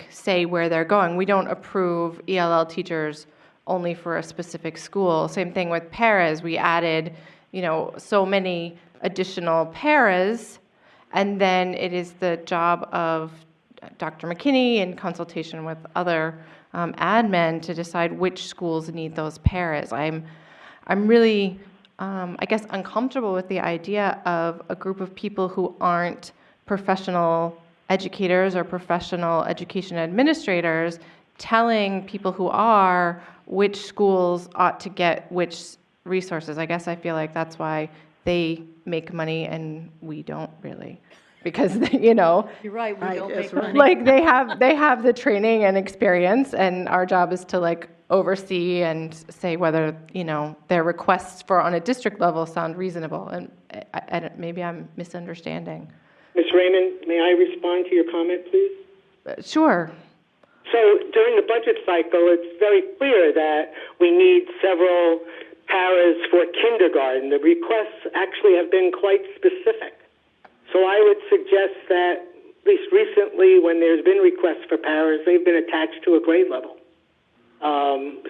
say where they're going. We don't approve ELL teachers only for a specific school. Same thing with paras. We added, so many additional paras, and then it is the job of Dr. McKinney in consultation with other admin to decide which schools need those paras. I'm really, I guess, uncomfortable with the idea of a group of people who aren't professional educators or professional education administrators telling people who are which schools ought to get which resources. I guess I feel like that's why they make money and we don't really, because You're right, we don't make money. they have the training and experience, and our job is to oversee and say whether their requests for on a district level sound reasonable. And maybe I'm misunderstanding. Ms. Raymond, may I respond to your comment, please? Sure. So during the budget cycle, it's very clear that we need several paras for kindergarten. The requests actually have been quite specific. So I would suggest that, at least recently, when there's been requests for paras, they've been attached to a grade level,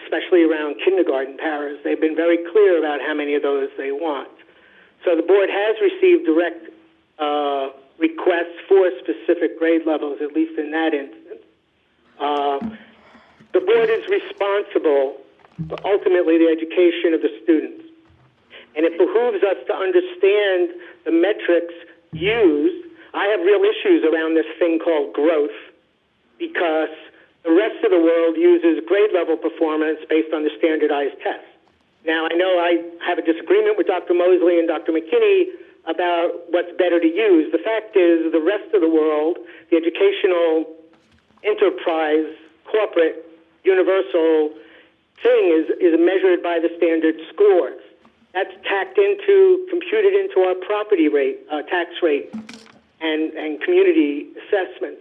especially around kindergarten paras. They've been very clear about how many of those they want. So the board has received direct requests for 4 specific grade levels, at least in that instance. The board is responsible for ultimately the education of the students. And it behooves us to understand the metrics used. I have real issues around this thing called growth because the rest of the world uses grade level performance based on the standardized tests. Now, I know I have a disagreement with Dr. Mosley and Dr. McKinney about what's better to use. The fact is, the rest of the world, the educational enterprise, corporate, universal thing is measured by the standard scores. That's computed into our property rate, tax rate, and community assessment.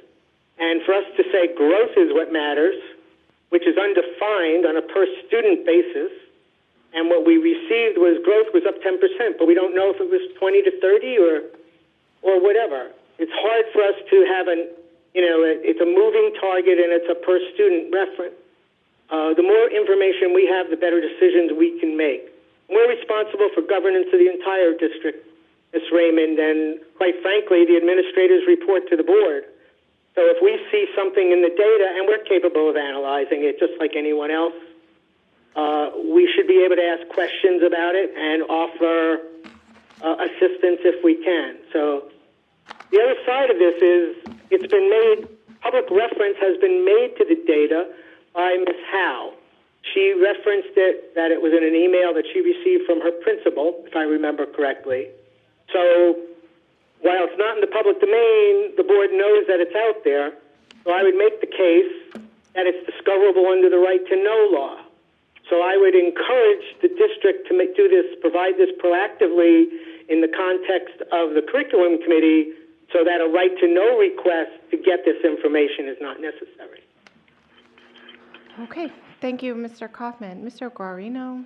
And for us to say growth is what matters, which is undefined on a per student basis, and what we received was growth was up 10%, but we don't know if it was 20 to 30 or whatever. It's hard for us to have it's a moving target and it's a per student reference. The more information we have, the better decisions we can make. We're responsible for governance of the entire district, Ms. Raymond, and quite frankly, the administrators report to the board. So if we see something in the data, and we're capable of analyzing it just like anyone else, we should be able to ask questions about it and offer assistance if we can. So the other side of this is public reference has been made to the data by Ms. Howe. She referenced that it was in an email that she received from her principal, if I remember correctly. So while it's not in the public domain, the board knows that it's out there. So I would make the case that it's discoverable under the right to know law. So I would encourage the district to provide this proactively in the context of the curriculum committee so that a right to know request to get this information is not necessary. Okay, thank you, Mr. Kaufman. Mr. Guarino?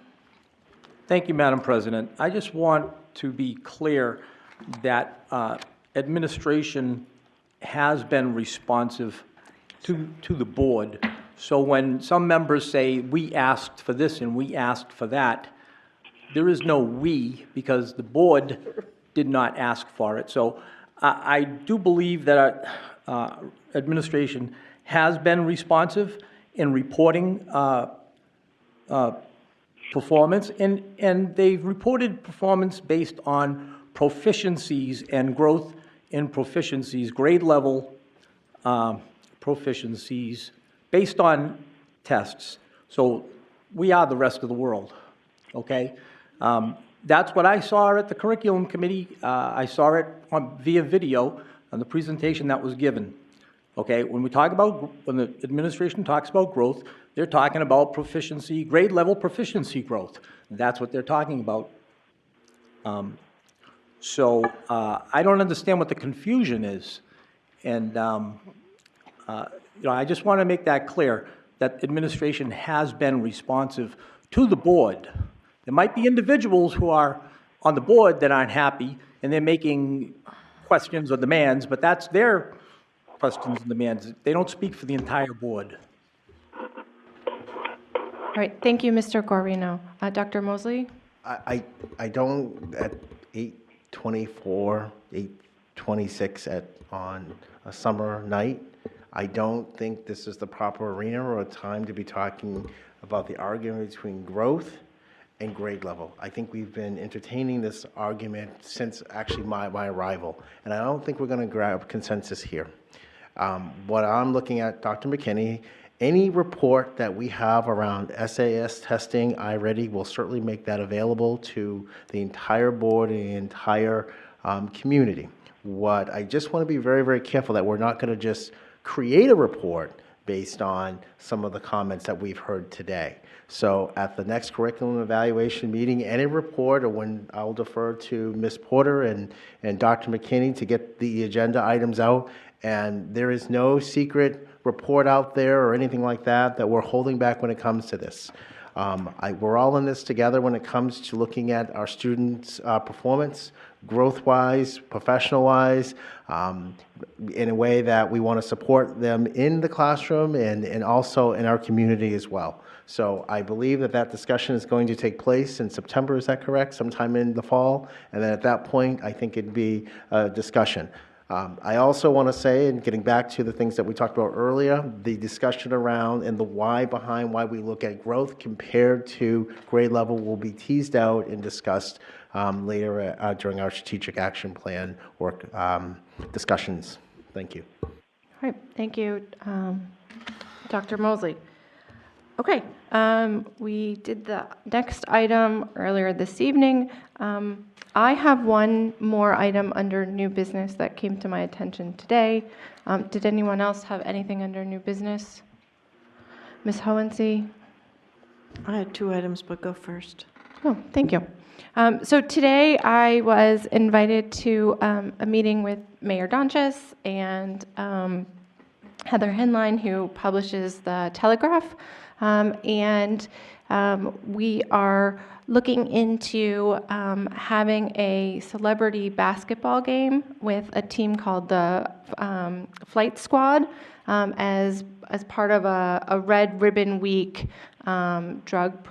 Thank you, Madam President. I just want to be clear that administration has been responsive to the board. So when some members say, we asked for this and we asked for that, there is no we, because the board did not ask for it. So I do believe that our administration has been responsive in reporting performance, and they've reported performance based on proficiencies and growth in proficiencies, grade level proficiencies, based on tests. So we are the rest of the world, okay? That's what I saw at the curriculum committee. I saw it via video on the presentation that was given. Okay, when the administration talks about growth, they're talking about proficiency, grade level proficiency growth. That's what they're talking about. So I don't understand what the confusion is. And, I just want to make that clear, that administration has been responsive to the board. There might be individuals who are on the board that aren't happy, and they're making questions or demands, but that's their questions and demands. They don't speak for the entire board. All right, thank you, Mr. Guarino. Dr. Mosley? I don't, at 8:24, 8:26 on a summer night, I don't think this is the proper arena or time to be talking about the argument between growth and grade level. I think we've been entertaining this argument since actually my arrival, and I don't think we're going to grab consensus here. What I'm looking at, Dr. McKinney, any report that we have around SAS testing, iReady, will certainly make that available to the entire board and the entire community. What I just want to be very, very careful that we're not going to just create a report based on some of the comments that we've heard today. So at the next curriculum evaluation meeting, any report, or when I'll defer to Ms. Porter and Dr. McKinney to get the agenda items out, and there is no secret report out there or anything like that that we're holding back when it comes to this. We're all in this together when it comes to looking at our students' performance, growth-wise, professional-wise, in a way that we want to support them in the classroom and also in our community as well. So I believe that discussion is going to take place in September, is that correct? Sometime in the fall? And then at that point, I think it'd be a discussion. I also want to say, and getting back to the things that we talked about earlier, the discussion around and the why behind why we look at growth compared to grade level will be teased out and discussed later during our strategic action plan work discussions. Thank you. All right, thank you, Dr. Mosley. Okay, we did the next item earlier this evening. I have one more item under new business that came to my attention today. Did anyone else have anything under new business? Ms. Hohensee? I had 2 items, but go first. Oh, thank you. So today I was invited to a meeting with Mayor Donches and Heather Henline, who publishes the Telegraph, and we are looking into having a celebrity basketball game with a team called the Flight Squad as part of a Red Ribbon Week drug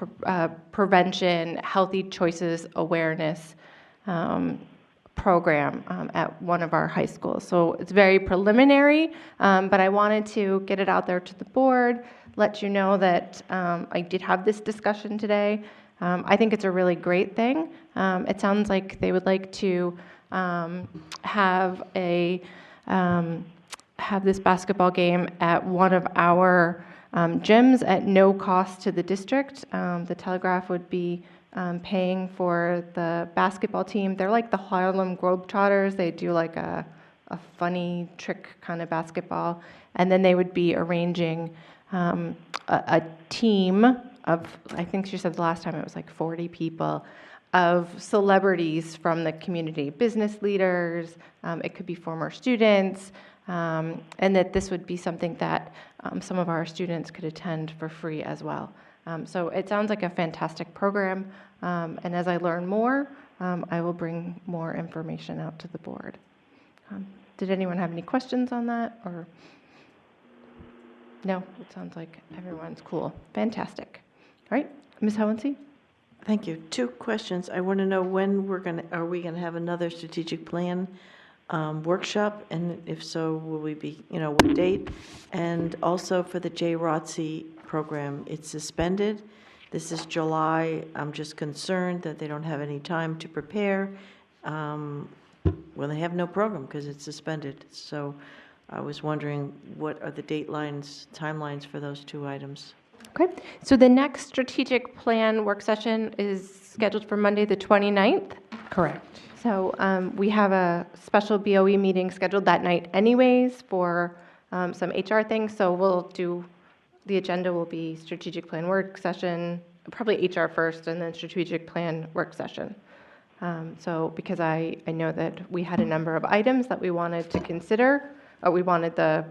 prevention, healthy choices awareness program at one of our high schools. So it's very preliminary, but I wanted to get it out there to the board, let you know that I did have this discussion today. I think it's a really great thing. It sounds like they would like to have this basketball game at one of our gyms at no cost to the district. The Telegraph would be paying for the basketball team. They're like the Harlem Globetrotters. They do like a funny trick kind of basketball. And then they would be arranging a team of, I think she said the last time it was like 40 people, of celebrities from the community, business leaders, it could be former students, and that this would be something that some of our students could attend for free as well. So it sounds like a fantastic program, and as I learn more, I will bring more information out to the board. Did anyone have any questions on that, or? No, it sounds like everyone's cool. Fantastic. All right, Ms. Hohensee? Thank you. 2 questions. I want to know when are we going to have another strategic plan workshop? And if so, will we be, what date? And also for the JROTC program, it's suspended. This is July. I'm just concerned that they don't have any time to prepare. Well, they have no program because it's suspended. So I was wondering, what are the timelines for those 2 items? Okay, so the next strategic plan work session is scheduled for Monday, the 29th. Correct. So we have a special BOE meeting scheduled that night anyways for some HR things. So the agenda will be strategic plan work session, probably HR first, and then strategic plan work session. So because I know that we had a number of items that we wanted to consider, we wanted the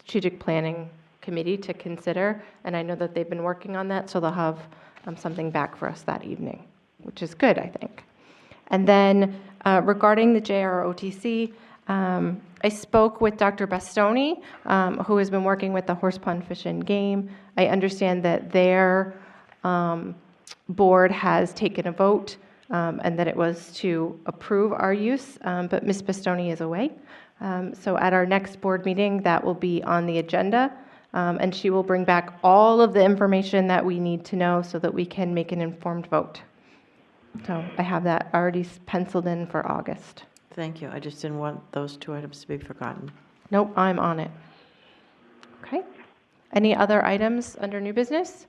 strategic planning committee to consider, and I know that they've been working on that, so they'll have something back for us that evening, which is good, I think. And then regarding the JROTC, I spoke with Dr. Bastoni, who has been working with the Horse Pond Fish and Game. I understand that their board has taken a vote and that it was to approve our use, but Ms. Bastoni is away. So at our next board meeting, that will be on the agenda. And she will bring back all of the information that we need to know so that we can make an informed vote. So I have that already penciled in for August. Thank you. I just didn't want those 2 items to be forgotten. Nope, I'm on it. Okay. Any other items under new business?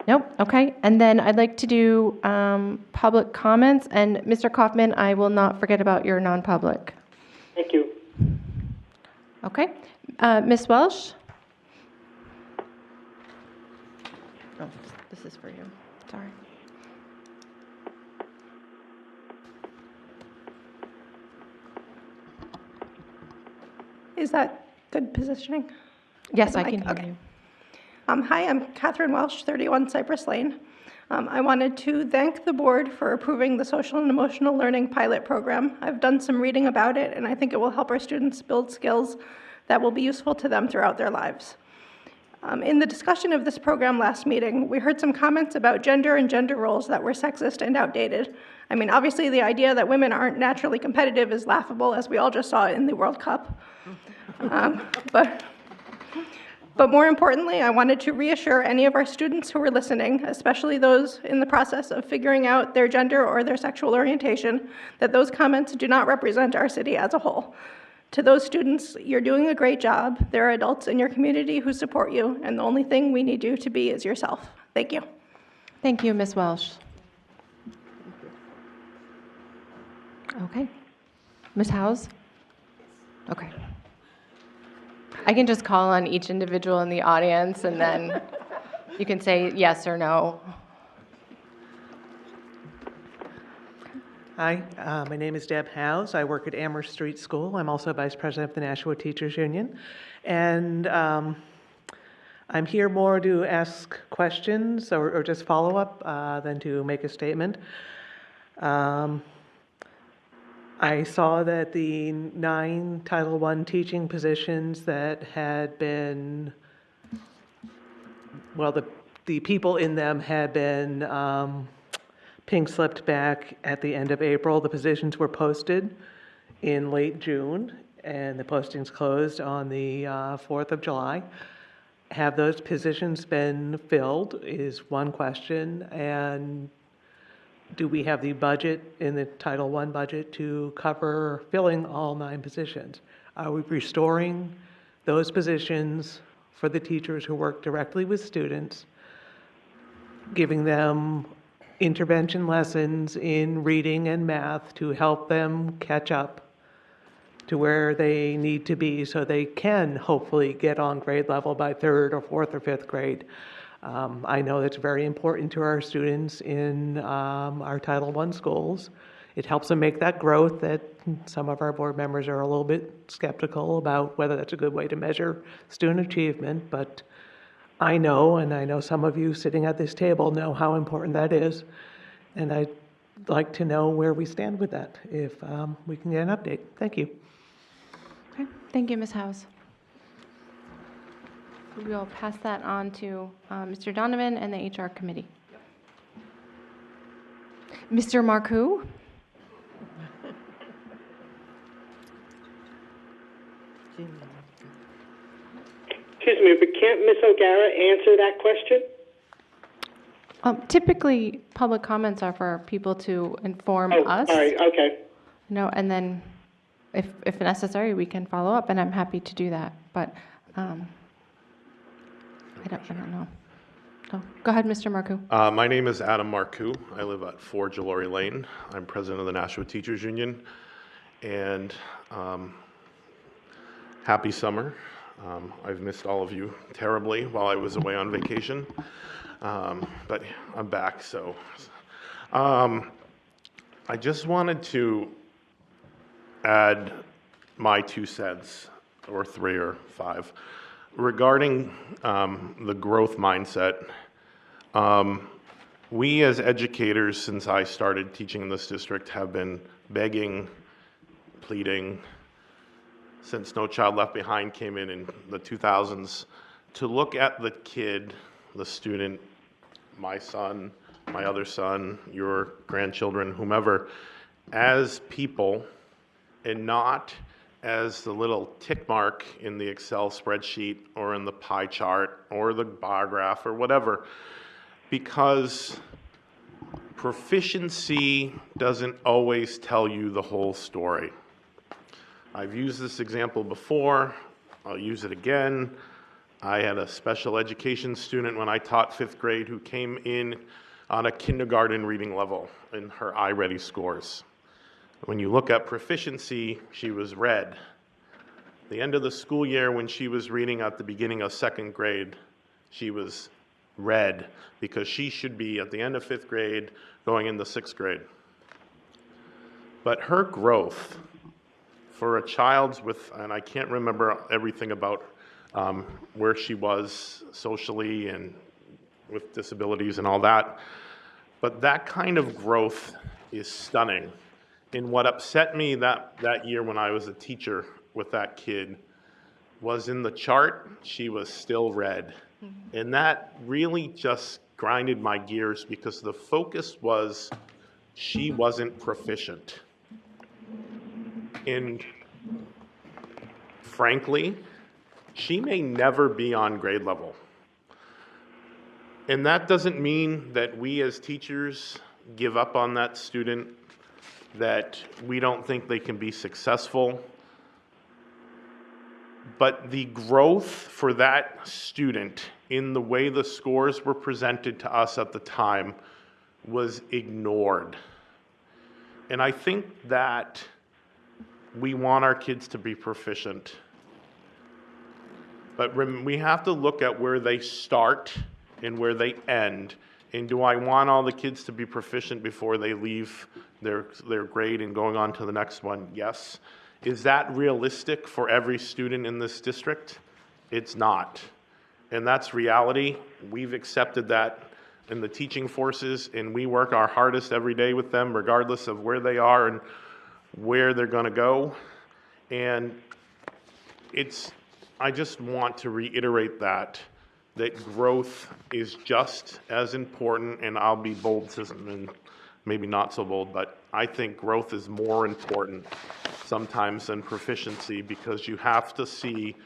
Nope, okay. And then I'd like to do public comments. And Mr. Kaufman, I will not forget about your non-public. Thank you. Okay. Ms. Welsh? Oh, this is for you. Sorry. Is that good positioning? Yes, The I mic? can hear Okay. you. Hi, I'm Catherine Welsh, 31 Cypress Lane. I wanted to thank the board for approving the social and emotional learning pilot program. I've done some reading about it, and I think it will help our students build skills that will be useful to them throughout their lives. In the discussion of this program last meeting, we heard some comments about gender and gender roles that were sexist and outdated. I mean, obviously the idea that women aren't naturally competitive is laughable, as we all just saw in the World Cup. But more importantly, I wanted to reassure any of our students who were listening, especially those in the process of figuring out their gender or their sexual orientation, that those comments do not represent our city as a whole. To those students, you're doing a great job. There are adults in your community who support you, and the only thing we need you to be is yourself. Thank you. Thank you, Ms. Welsh. Okay. Ms. Howes? Okay. I can just call on each individual in the audience, and then you can say yes or no. Hi, my name is Deb Howes. I work at Amherst Street School. I'm also Vice President of the Nashua Teachers Union. And I'm here more to ask questions or just follow up than to make a statement. I saw that the 9 Title I teaching positions that had been, well, the people in them had been pink slipped back at the end of April. The positions were posted in late June, and the postings closed on the 4th of July. Have those positions been filled is one question, and do we have the budget in the Title I budget to cover filling all 9 positions? Are we restoring those positions for the teachers who work directly with students, giving them intervention lessons in reading and math to help them catch up to where they need to be so they can hopefully get on grade level by 3rd or 4th or 5th grade? I know that's very important to our students in our Title I schools. It helps them make that growth that some of our board members are a little bit skeptical about whether that's a good way to measure student achievement, but I know, and I know some of you sitting at this table know how important that is, and I'd like to know where we stand with that, if we can get an update. Thank you. Okay. Thank you, Ms. Howes. We'll pass that on to Mr. Donovan and the HR committee. Mr. Marcoux? Excuse me, but can't Ms. O'Gara answer that question? Typically, public comments are for people to inform us. All right, okay. No, and then if necessary, we can follow up, and I'm happy to do that. But I don't know. Oh, go ahead, Mr. Marcoux. My name is Adam Marcoux. I live at 4 Jalori Lane. I'm president of the Nashua Teachers Union. And happy summer. I've missed all of you terribly while I was away on vacation. But I'm back, so. I just wanted to add my 2 cents, or 3 or 5. Regarding the growth mindset, we as educators, since I started teaching in this district, have been begging, pleading, since No Child Left Behind came in the 2000s, to look at the kid, the student, my son, my other son, your grandchildren, whomever, as people and not as the little tick mark in the Excel spreadsheet or in the pie chart or the bar graph or whatever, because proficiency doesn't always tell you the whole story. I've used this example before. I'll use it again. I had a special education student when I taught 5th grade who came in on a kindergarten reading level in her iReady scores. When you look at proficiency, she was red. The end of the school year, when she was reading at the beginning of 2nd grade, she was red because she should be at the end of 5th grade going into 6th grade. But her growth for a child with, and I can't remember everything about where she was socially and with disabilities and all that, but that kind of growth is stunning. And what upset me that year when I was a teacher with that kid was in the chart, she was still red. And that really just grinded my gears because the focus was she wasn't proficient. And frankly, she may never be on grade level. And that doesn't mean that we as teachers give up on that student, that we don't think they can be successful. But the growth for that student in the way the scores were presented to us at the time was ignored. And I think that we want our kids to be proficient. But we have to look at where they start and where they end. And do I want all the kids to be proficient before they leave their grade and going on to the next one? Yes. Is that realistic for every student in this district? It's not. And that's reality. We've accepted that in the teaching forces, and we work our hardest every day with them, regardless of where they are and where they're going to go. And I just want to reiterate that growth is just as important, and I'll be bold, and maybe not so bold, but I think growth is more important sometimes than proficiency, because you have to see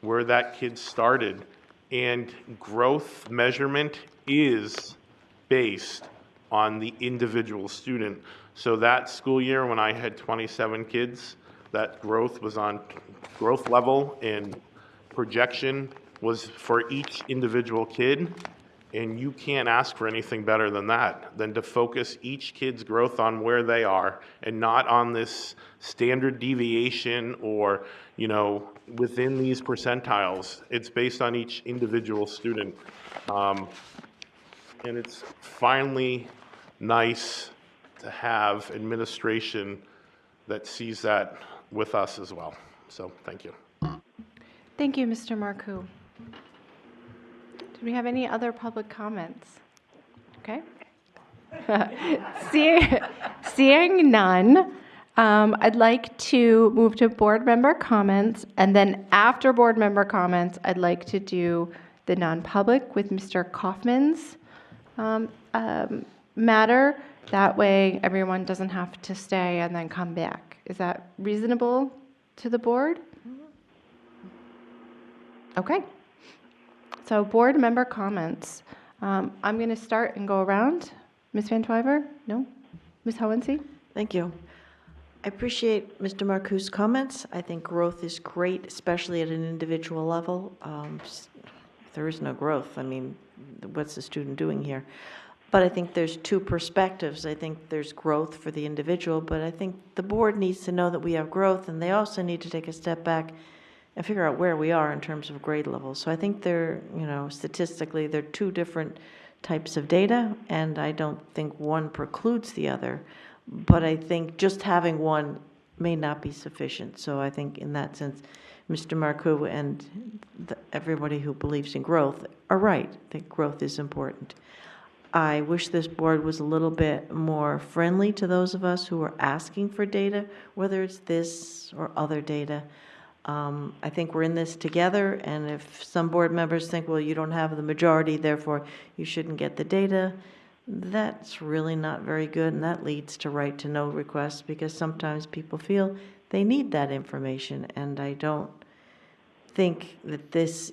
where that kid started. And growth measurement is based on the individual student. So that school year when I had 27 kids, that growth was on growth level, and projection was for each individual kid. And you can't ask for anything better than that, than to focus each kid's growth on where they are and not on this standard deviation or, within these percentiles. It's based on each individual student. And it's finally nice to have administration that sees that with us as well. So, thank you. Thank you, Mr. Marcoux. Do we have any other public comments? Okay. Seeing none, I'd like to move to board member comments, and then after board member comments, I'd like to do the non-public with Mr. Kaufman's matter. That way, everyone doesn't have to stay and then come back. Is that reasonable to the board? Okay. So board member comments. I'm going to start and go around. Ms. Van Twyver? No? Ms. Hohensee? Thank you. I appreciate Mr. Marcoux's comments. I think growth is great, especially at an individual level. If there is no growth, I mean, what's the student doing here? But I think there's two perspectives. I think there's growth for the individual, but I think the board needs to know that we have growth, and they also need to take a step back and figure out where we are in terms of grade levels. So I think they're, statistically, they're two different types of data, and I don't think one precludes the other. But I think just having one may not be sufficient. So I think in that sense, Mr. Marcoux and everybody who believes in growth are right, that growth is important. I wish this board was a little bit more friendly to those of us who are asking for data, whether it's this or other data. I think we're in this together, and if some board members think, well, you don't have the majority, therefore you shouldn't get the data, that's really not very good, and that leads to right to know requests, because sometimes people feel they need that information, and I don't think that this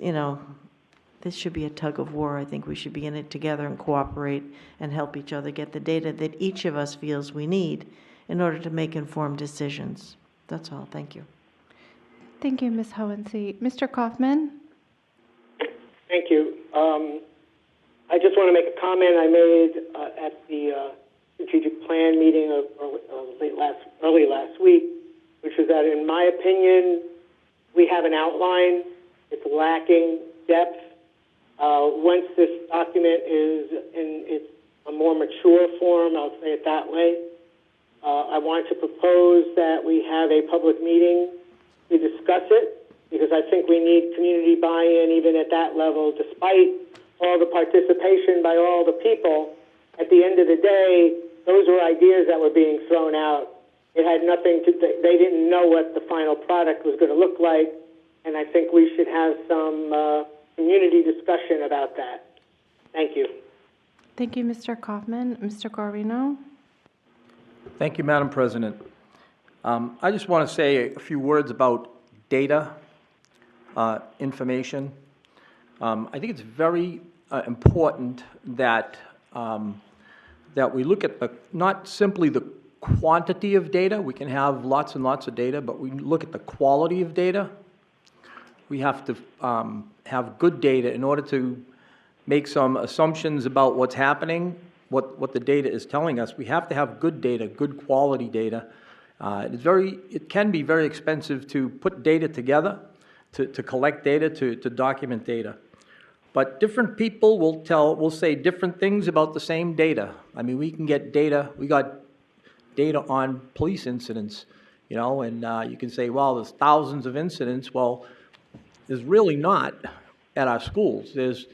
should be a tug of war. I think we should be in it together and cooperate and help each other get the data that each of us feels we need in order to make informed decisions. That's all. Thank you. Thank you, Ms. Hohensee. Mr. Kaufman? Thank you. I just want to make a comment I made at the strategic plan meeting early last week, which is that, in my opinion, we have an outline. It's lacking depth. Once this document is in its a more mature form, I'll say it that way, I want to propose that we have a public meeting to discuss it, because I think we need community buy-in even at that level, despite all the participation by all the people. At the end of the day, those were ideas that were being thrown out. It had nothing to, they didn't know what the final product was going to look like. and I think we should have some community discussion about that. Thank you. Thank you, Mr. Kaufman. Mr. Guarino? Thank you, Madam President. I just want to say a few words about data, information. I think it's very important that that we look at not simply the quantity of data. We can have lots and lots of data, but we look at the quality of data. We have to have good data in order to make some assumptions about what's happening, what the data is telling us. We have to have good data, good quality data. It can be very expensive to put data together, to collect data, to document data. But different people will say different things about the same data. I mean, we can get data, we got data on police incidents, you know, and you can say, well, there's thousands of incidents. Well, there's really not at our schools. There's,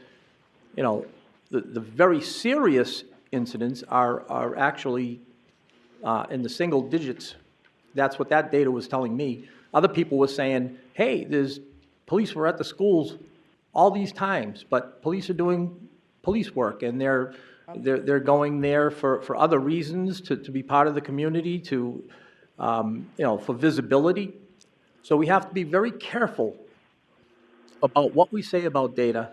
you know, the very serious incidents are actually in the single digits. That's what that data was telling me. Other people were saying, hey, police were at the schools all these times, but police are doing police work, and they're going there for other reasons, to be part of the community, to you know, for visibility. So we have to be very careful about what we say about data.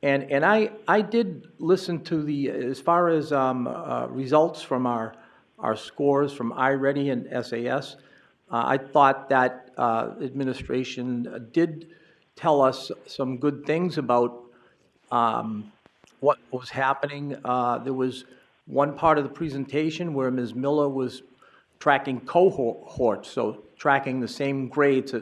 And I did listen to as far as results from our scores from iReady and SAS. I thought that administration did tell us some good things about what was happening. There was one part of the presentation where Ms. Miller was tracking cohorts, so tracking the same grades.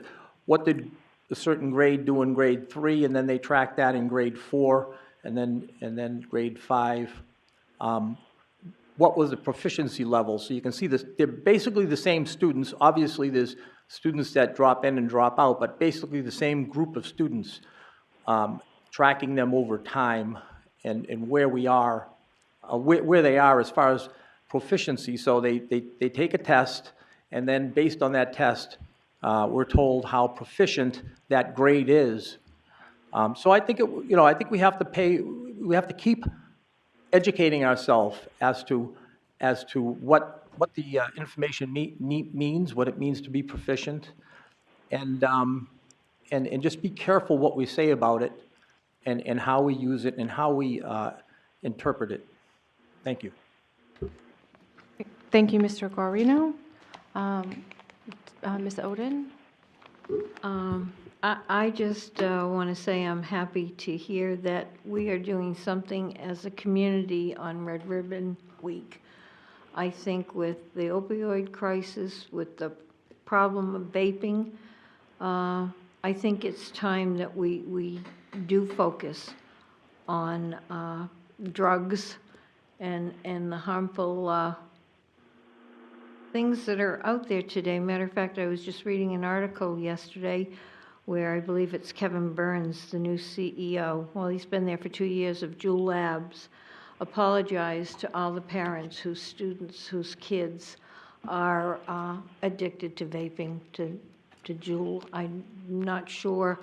What did a certain grade do in grade 3, and then they tracked that in grade 4, and then grade 5. What was the proficiency level? So you can see this, they're basically the same students. Obviously, there's students that drop in and drop out, but basically the same group of students, tracking them over time and where we are, where they are as far as proficiency. So they take a test, and then based on that test, we're told how proficient that grade is. So I think I think we have to keep educating ourselves as to what the information means, what it means to be proficient, and just be careful what we say about it, and how we use it, and how we interpret it. Thank you. Thank you, Mr. Guarino. Ms. Oden? I just want to say I'm happy to hear that we are doing something as a community on Red Ribbon Week. I think with the opioid crisis, with the problem of vaping, I think it's time that we do focus on drugs and the harmful things that are out there today. Matter of fact, I was just reading an article yesterday where I believe it's Kevin Burns, the new CEO, well, he's been there for 2 years, of Juul Labs, apologized to all the parents whose students, whose kids are addicted to vaping, to Juul. I'm not sure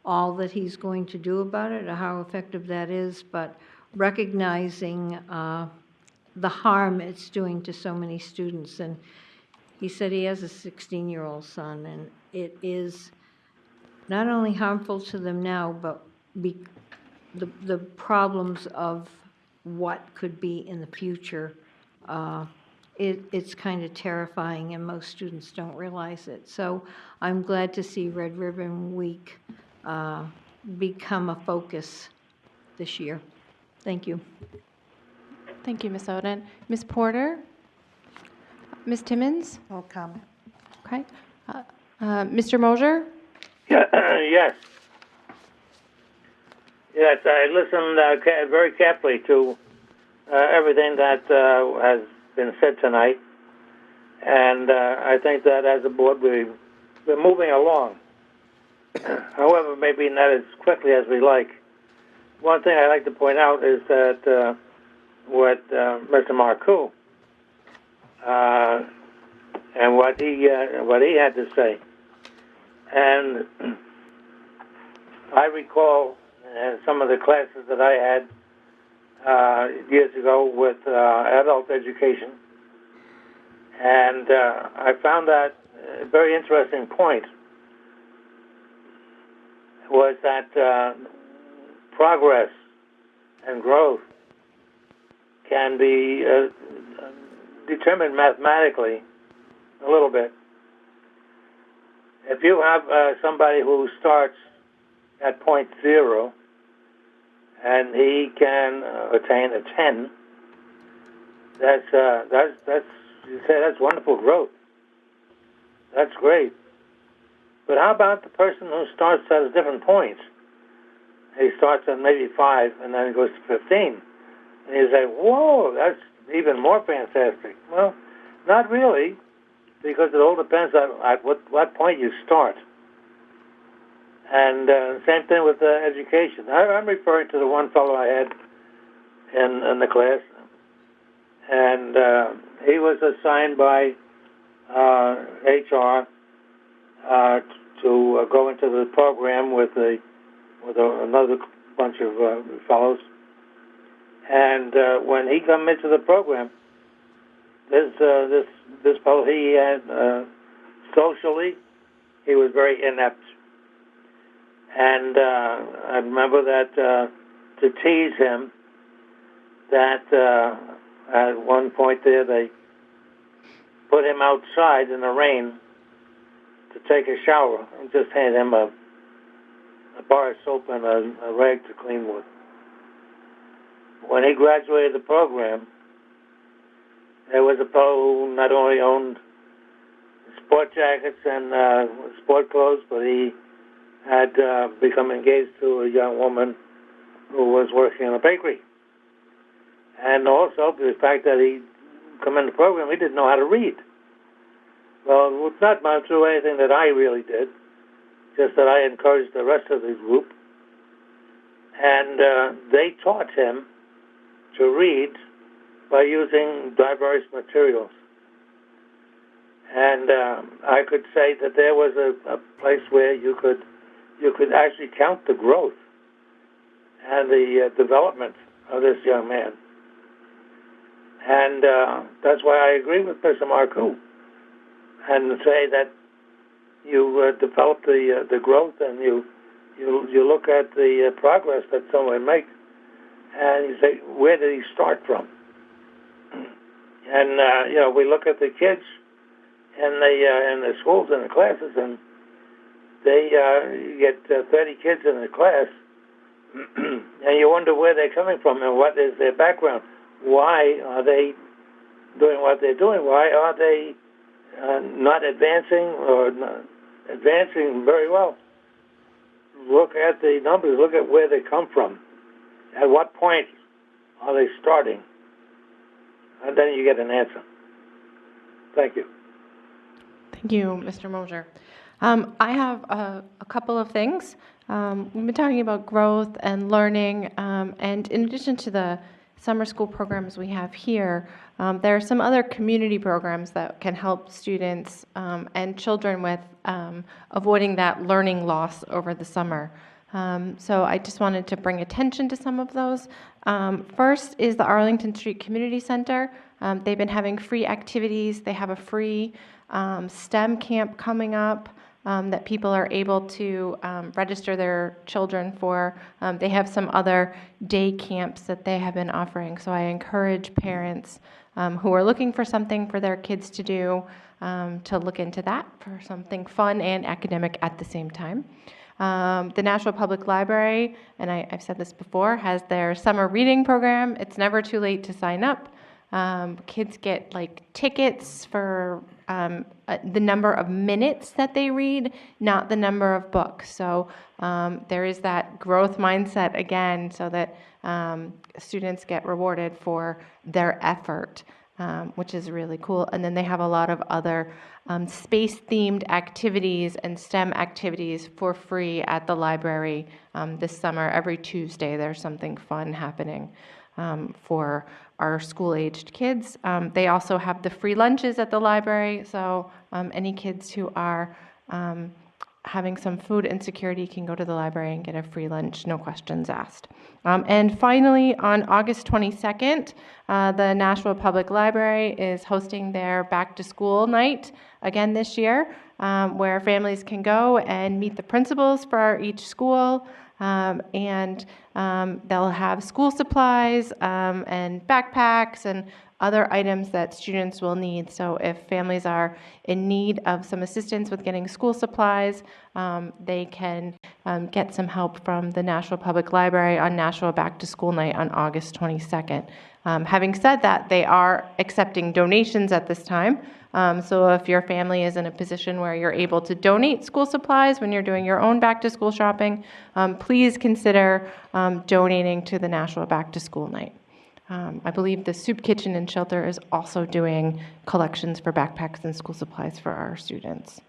all that he's going to do about it or how effective that is, but recognizing the harm it's doing to so many students. And he said he has a 16-year-old son, and it is not only harmful to them now, but the problems of what could be in the future, it's kind of terrifying, and most students don't realize it. So I'm glad to see Red Ribbon Week become a focus this year. Thank you. Thank you, Ms. Oden. Ms. Porter? Ms. Timmons? No comment. Okay. Mr. Mosier? Yes. Yes, I listened very carefully to everything that has been said tonight, and I think that as a board we're moving along. However, maybe not as quickly as we like. One thing I'd like to point out is that what Mr. Marcoux and what he had to say. And I recall some of the classes that I had years ago with adult education, and I found that a very interesting point was that progress and growth can be determined mathematically a little bit. If you have somebody who starts at point 0 and he can attain a 10, that's you say that's wonderful growth. That's great. But how about the person who starts at a different point? He starts at maybe 5 and then goes to 15. And you say, whoa, that's even more fantastic. Well, not really, because it all depends at what point you start. And same thing with education. I'm referring to the one fellow I had in the class, and he was assigned by HR to go into the program with another bunch of fellows. And when he come into the program, this fellow, he had socially, he was very inept. And I remember that to tease him, that at one point there they put him outside in the rain to take a shower and just hand him a bar of soap and a rag to clean with. When he graduated the program, there was a fellow who not only owned sport jackets and sport clothes, but he had become engaged to a young woman who was working in a bakery. And also the fact that he come in the program, he didn't know how to read. Well, it's not gone through anything that I really did, just that I encouraged the rest of the group. And they taught him to read by using diverse materials. And I could say that there was a place where you could actually count the growth and the development of this young man. And that's why I agree with Mr. Marcoux and say that you develop the growth and you look at the progress that someone makes, and you say, where did he start from? And we look at the kids in the schools and the classes, and they get 30 kids in the class, and you wonder where they're coming from and what is their background. Why are they doing what they're doing? Why are they not advancing or not advancing very well? Look at the numbers. Look at where they come from. At what point are they starting? And then you get an answer. Thank you. Thank you, Mr. Mosier. I have a couple of things. We've been talking about growth and learning, and in addition to the summer school programs we have here, there are some other community programs that can help students and children with avoiding that learning loss over the summer. So I just wanted to bring attention to some of those. First is the Arlington Street Community Center. They've been having free activities. They have a free STEM camp coming up that people are able to register their children for. They have some other day camps that they have been offering. So I encourage parents who are looking for something for their kids to do to look into that for something fun and academic at the same time. The Nashua Public Library, and I've said this before, has their summer reading program. It's never too late to sign up. Kids get tickets for the number of minutes that they read, not the number of books. So there is that growth mindset again, so that students get rewarded for their effort, which is really cool. And then they have a lot of other space-themed activities and STEM activities for free at the library this summer. Every Tuesday there's something fun happening for our school-aged kids. They also have the free lunches at the library, so any kids who are having some food insecurity can go to the library and get a free lunch, no questions asked. And finally, on August 22nd, the Nashua Public Library is hosting their back to school night again this year, where families can go and meet the principals for each school. And they'll have school supplies and backpacks and other items that students will need. So if families are in need of some assistance with getting school supplies, they can get some help from the Nashua Public Library on Nashua Back to School Night on August 22nd. Having said that, they are accepting donations at this time. So if your family is in a position where you're able to donate school supplies when you're doing your own back to school shopping, please consider donating to the Nashua Back to School Night. I believe the Soup Kitchen and Shelter is also doing collections for backpacks and school supplies for our students.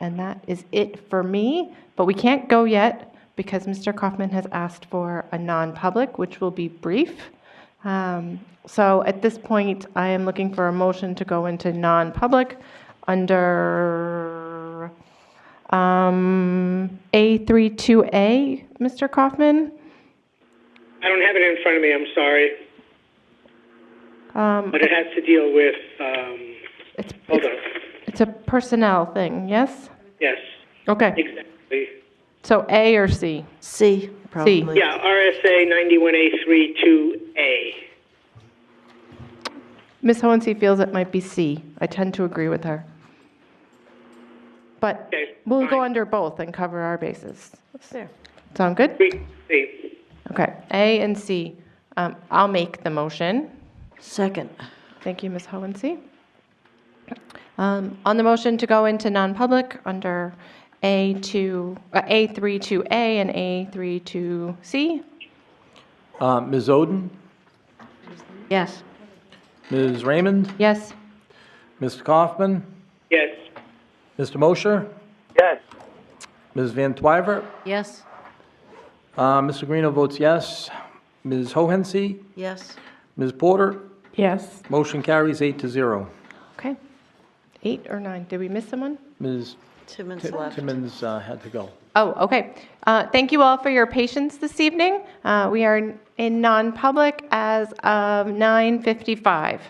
And that is it for me, but we can't go yet because Mr. Kaufman has asked for a non-public, which will be brief. So at this point, I am looking for a motion to go into non-public under A32A, Mr. Kaufman? I don't have it in front of me, I'm sorry. But it has to deal with, hold on. It's a personnel thing, yes? Yes, Okay, exactly. so A or C? C, probably. Yeah, RSA 91A32A. Ms. Hohensee feels it might be C. I tend to agree with her. But Okay, we'll go fine. under both and cover our bases. There. Sound good? C. Okay, A and C. I'll make the motion. Second. Thank you, Ms. Hohensee. On the motion to go into non-public under A32A and A32C. Ms. Oden, Yes. Ms. Raymond, Yes. Mr. Kaufman, Yes. Mr. Mosher, Yes. Ms. Van Twyver, Yes. Mr. Greeno votes yes. Ms. Hohensee, Yes. Ms. Porter, Yes. motion carries 8-0. Okay. 8 or 9? Did we miss someone? Ms. Timmons left. Timmons had to go. Oh, okay. Thank you all for your patience this evening. We are in non-public as of 9:55.